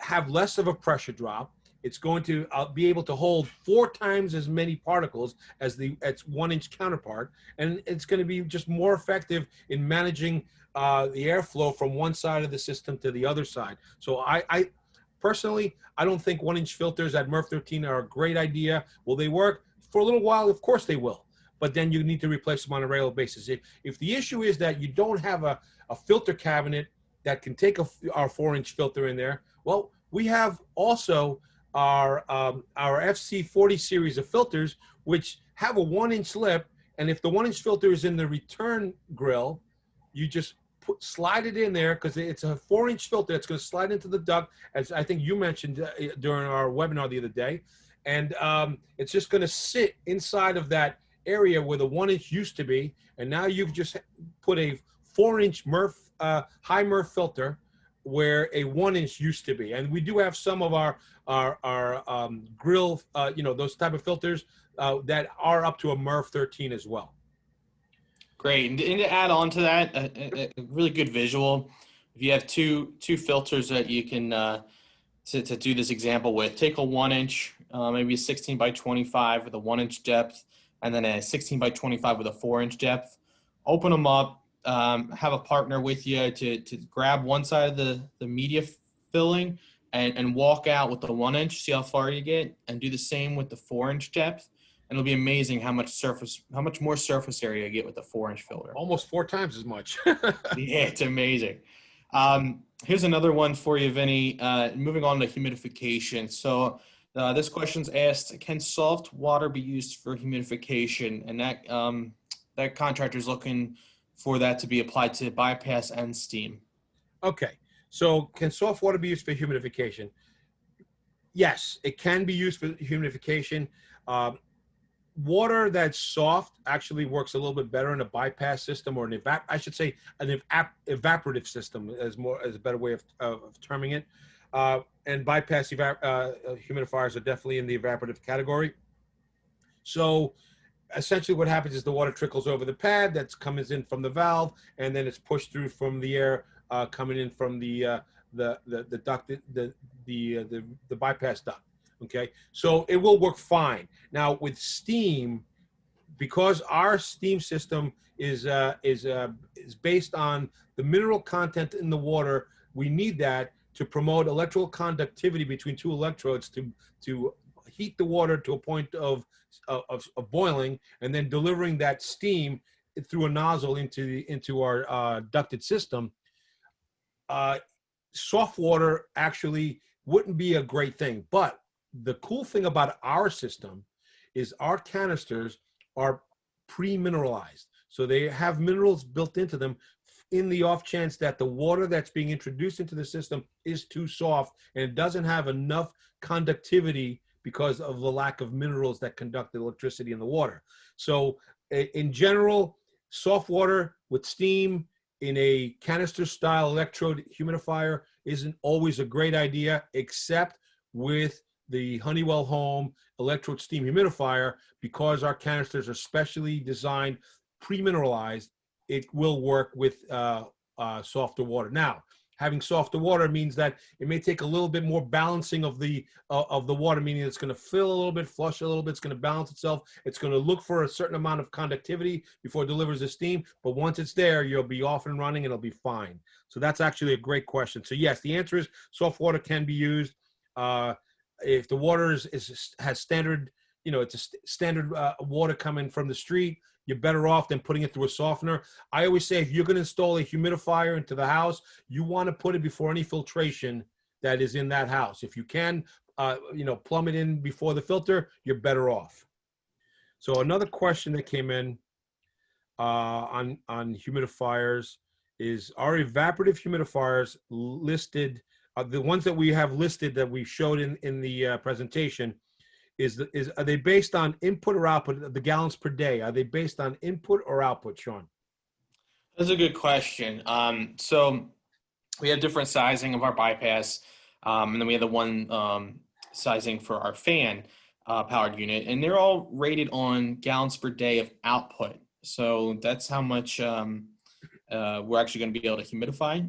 Speaker 2: have less of a pressure drop. It's going to be able to hold 4 times as many particles as its 1-inch counterpart, and it's going to be just more effective in managing the airflow from one side of the system to the other side. So I personally, I don't think 1-inch filters at MERV 13 are a great idea. Will they work for a little while? Of course they will. But then you need to replace them on a regular basis. If the issue is that you don't have a filter cabinet that can take our 4-inch filter in there, well, we have also our FC40 series of filters, which have a 1-inch lip. And if the 1-inch filter is in the return grill, you just slide it in there, because it's a 4-inch filter that's going to slide into the duct, as I think you mentioned during our webinar the other day. And it's just going to sit inside of that area where the 1-inch used to be, and now you've just put a 4-inch MERV, high MERV filter where a 1-inch used to be. And we do have some of our grill, those type of filters that are up to a MERV 13 as well.
Speaker 3: Great, and to add on to that, a really good visual. If you have two filters that you can to do this example with, take a 1-inch, maybe a 16 by 25 with a 1-inch depth, and then a 16 by 25 with a 4-inch depth. Open them up, have a partner with you to grab one side of the media filling and walk out with the 1-inch, see how far you get, and do the same with the 4-inch depth. And it'll be amazing how much more surface area you get with a 4-inch filter.
Speaker 2: Almost 4 times as much.
Speaker 3: Yeah, it's amazing. Here's another one for you, Vinny. Moving on to humidification. So this question's asked, can soft water be used for humidification? And that contractor's looking for that to be applied to bypass and steam.
Speaker 2: Okay, so can soft water be used for humidification? Yes, it can be used for humidification. Water that's soft actually works a little bit better in a bypass system, or an evaporative system as a better way of terming it. And bypass humidifiers are definitely in the evaporative category. So essentially what happens is the water trickles over the pad that comes in from the valve, and then it's pushed through from the air coming in from the duct, the bypass duct. Okay, so it will work fine. Now with steam, because our steam system is based on the mineral content in the water, we need that to promote electrical conductivity between 2 electrodes to heat the water to a point of boiling, and then delivering that steam through a nozzle into our ducted system. Soft water actually wouldn't be a great thing, but the cool thing about our system is our canisters are pre-mineralized. So they have minerals built into them in the off chance that the water that's being introduced into the system is too soft and it doesn't have enough conductivity because of the lack of minerals that conduct the electricity in the water. So in general, soft water with steam in a canister style electrode humidifier isn't always a great idea, except with the Honeywell Home electrode steam humidifier. Because our canisters are specially designed pre-mineralized, it will work with softer water. Now, having softer water means that it may take a little bit more balancing of the water, meaning it's going to fill a little bit, flush a little bit, it's going to balance itself, it's going to look for a certain amount of conductivity before it delivers the steam, but once it's there, you'll be off and running and it'll be fine. So that's actually a great question. So yes, the answer is soft water can be used. If the water has standard, it's a standard water coming from the street, you're better off than putting it through a softener. I always say if you're going to install a humidifier into the house, you want to put it before any filtration that is in that house. If you can, plumb it in before the filter, you're better off. So another question that came in on humidifiers is, are evaporative humidifiers listed? The ones that we have listed that we showed in the presentation, are they based on input or output, the gallons per day? Are they based on input or output, Sean?
Speaker 3: That's a good question. So we have different sizing of our bypass, and then we have the one sizing for our fan powered unit, and they're all rated on gallons per day of output. So that's how much we're actually going to be able to humidify.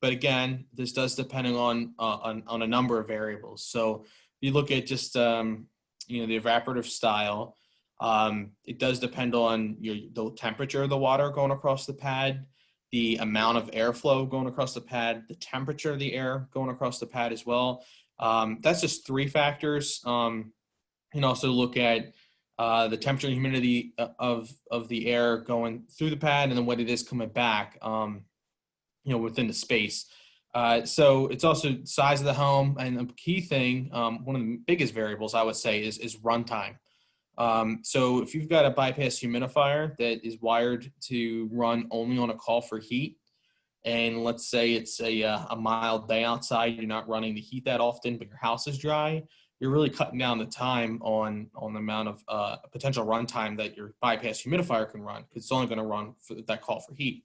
Speaker 3: But again, this does depend on a number of variables. So you look at just the evaporative style. It does depend on the temperature of the water going across the pad, the amount of airflow going across the pad, the temperature of the air going across the pad as well. That's just 3 factors. You can also look at the temperature and humidity of the air going through the pad, and then what it is coming back, within the space. So it's also size of the home, and the key thing, one of the biggest variables I would say is runtime. So if you've got a bypass humidifier that is wired to run only on a call for heat, and let's say it's a mild day outside, you're not running the heat that often, but your house is dry, you're really cutting down the time on the amount of potential runtime that your bypass humidifier can run, because it's only going to run for that call for heat.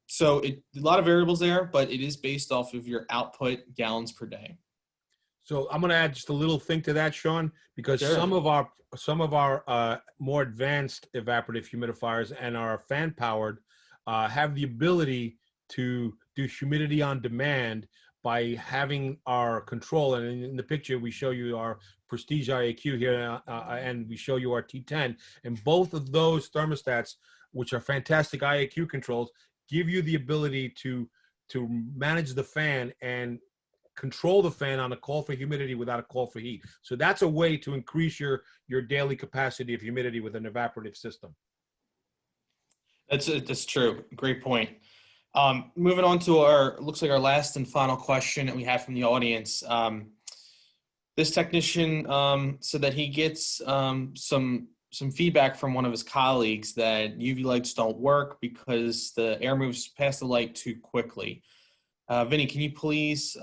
Speaker 3: So a lot of variables there, but it is based off of your output gallons per day.
Speaker 2: So I'm going to add just a little thing to that, Sean, because
Speaker 3: Sure.
Speaker 2: some of our more advanced evaporative humidifiers and our fan powered have the ability to do humidity on demand by having our control. And in the picture, we show you our Prestige IAQ here, and we show you our T10. And both of those thermostats, which are fantastic IAQ controls, give you the ability to manage the fan and control the fan on a call for humidity without a call for heat. So that's a way to increase your daily capacity of humidity with an evaporative system.
Speaker 3: That's true. Great point. Moving on to looks like our last and final question that we have from the audience. This technician said that he gets some feedback from one of his colleagues that UV lights don't work because the air moves past the light too quickly. Vinny, can you please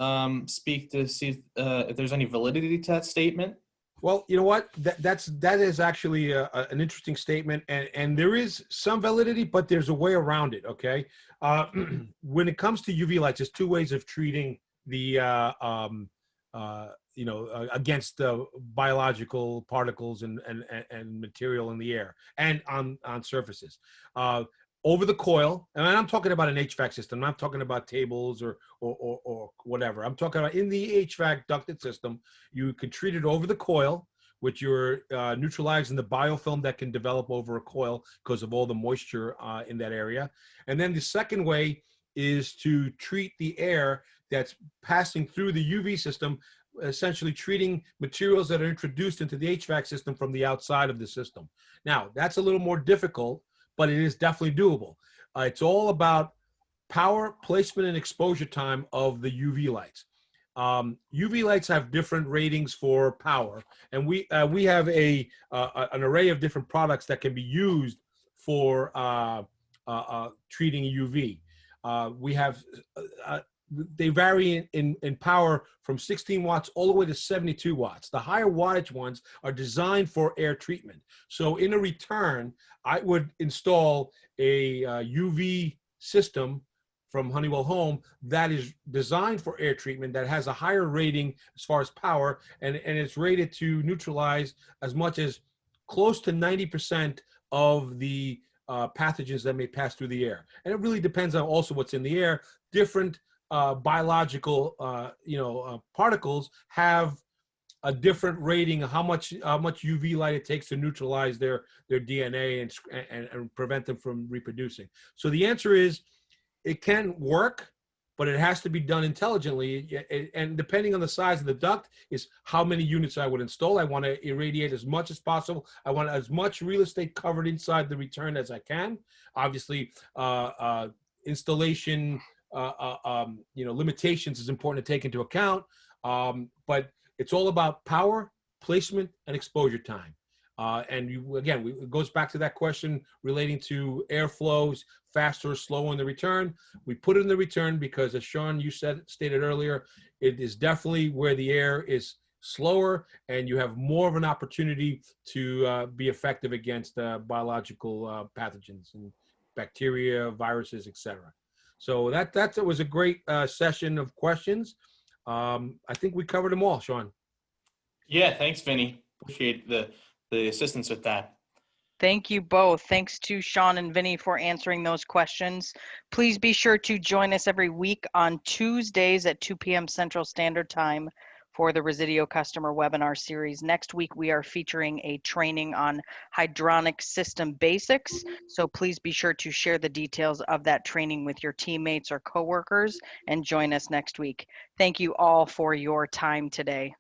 Speaker 3: speak to see if there's any validity to that statement?
Speaker 2: Well, you know what? That is actually an interesting statement, and there is some validity, but there's a way around it. Okay, when it comes to UV lights, there's two ways of treating the against the biological particles and material in the air and on surfaces. Over the coil, and I'm talking about an HVAC system. I'm not talking about tables or whatever. I'm talking about in the HVAC ducted system. You can treat it over the coil, which you're neutralizing the biofilm that can develop over a coil because of all the moisture in that area. And then the second way is to treat the air that's passing through the UV system, essentially treating materials that are introduced into the HVAC system from the outside of the system. Now, that's a little more difficult, but it is definitely doable. It's all about power, placement, and exposure time of the UV lights. UV lights have different ratings for power, and we have an array of different products that can be used for treating UV. We have they vary in power from 16 watts all the way to 72 watts. The higher wattage ones are designed for air treatment. So in a return, I would install a UV system from Honeywell Home that is designed for air treatment, that has a higher rating as far as power, and it's rated to neutralize as much as close to 90% of the pathogens that may pass through the air. And it really depends on also what's in the air. Different biological particles have a different rating of how much UV light it takes to neutralize their DNA and prevent them from reproducing. So the answer is it can work, but it has to be done intelligently. And depending on the size of the duct is how many units I would install. I want to irradiate as much as possible. I want as much real estate covered inside the return as I can. Obviously, installation limitations is important to take into account, but it's all about power, placement, and exposure time. It goes back to that question relating to airflows, faster or slower in the return. We put it in the return because, as Sean, you stated earlier, it is definitely where the air is slower and you have more of an opportunity to be effective against biological pathogens and bacteria, viruses, etc. So that was a great session of questions. I think we covered them all, Sean.
Speaker 3: Yeah, thanks, Vinny. Appreciate the assistance with that.
Speaker 1: Thank you both. Thanks to Sean and Vinny for answering those questions. Please be sure to join us every week on Tuesdays at 2 p.m. Central Standard Time for the Resideo Customer Webinar Series. Next week, we are featuring a training on hydronic system basics. So please be sure to share the details of that training with your teammates or coworkers and join us next week. Thank you all for your time today.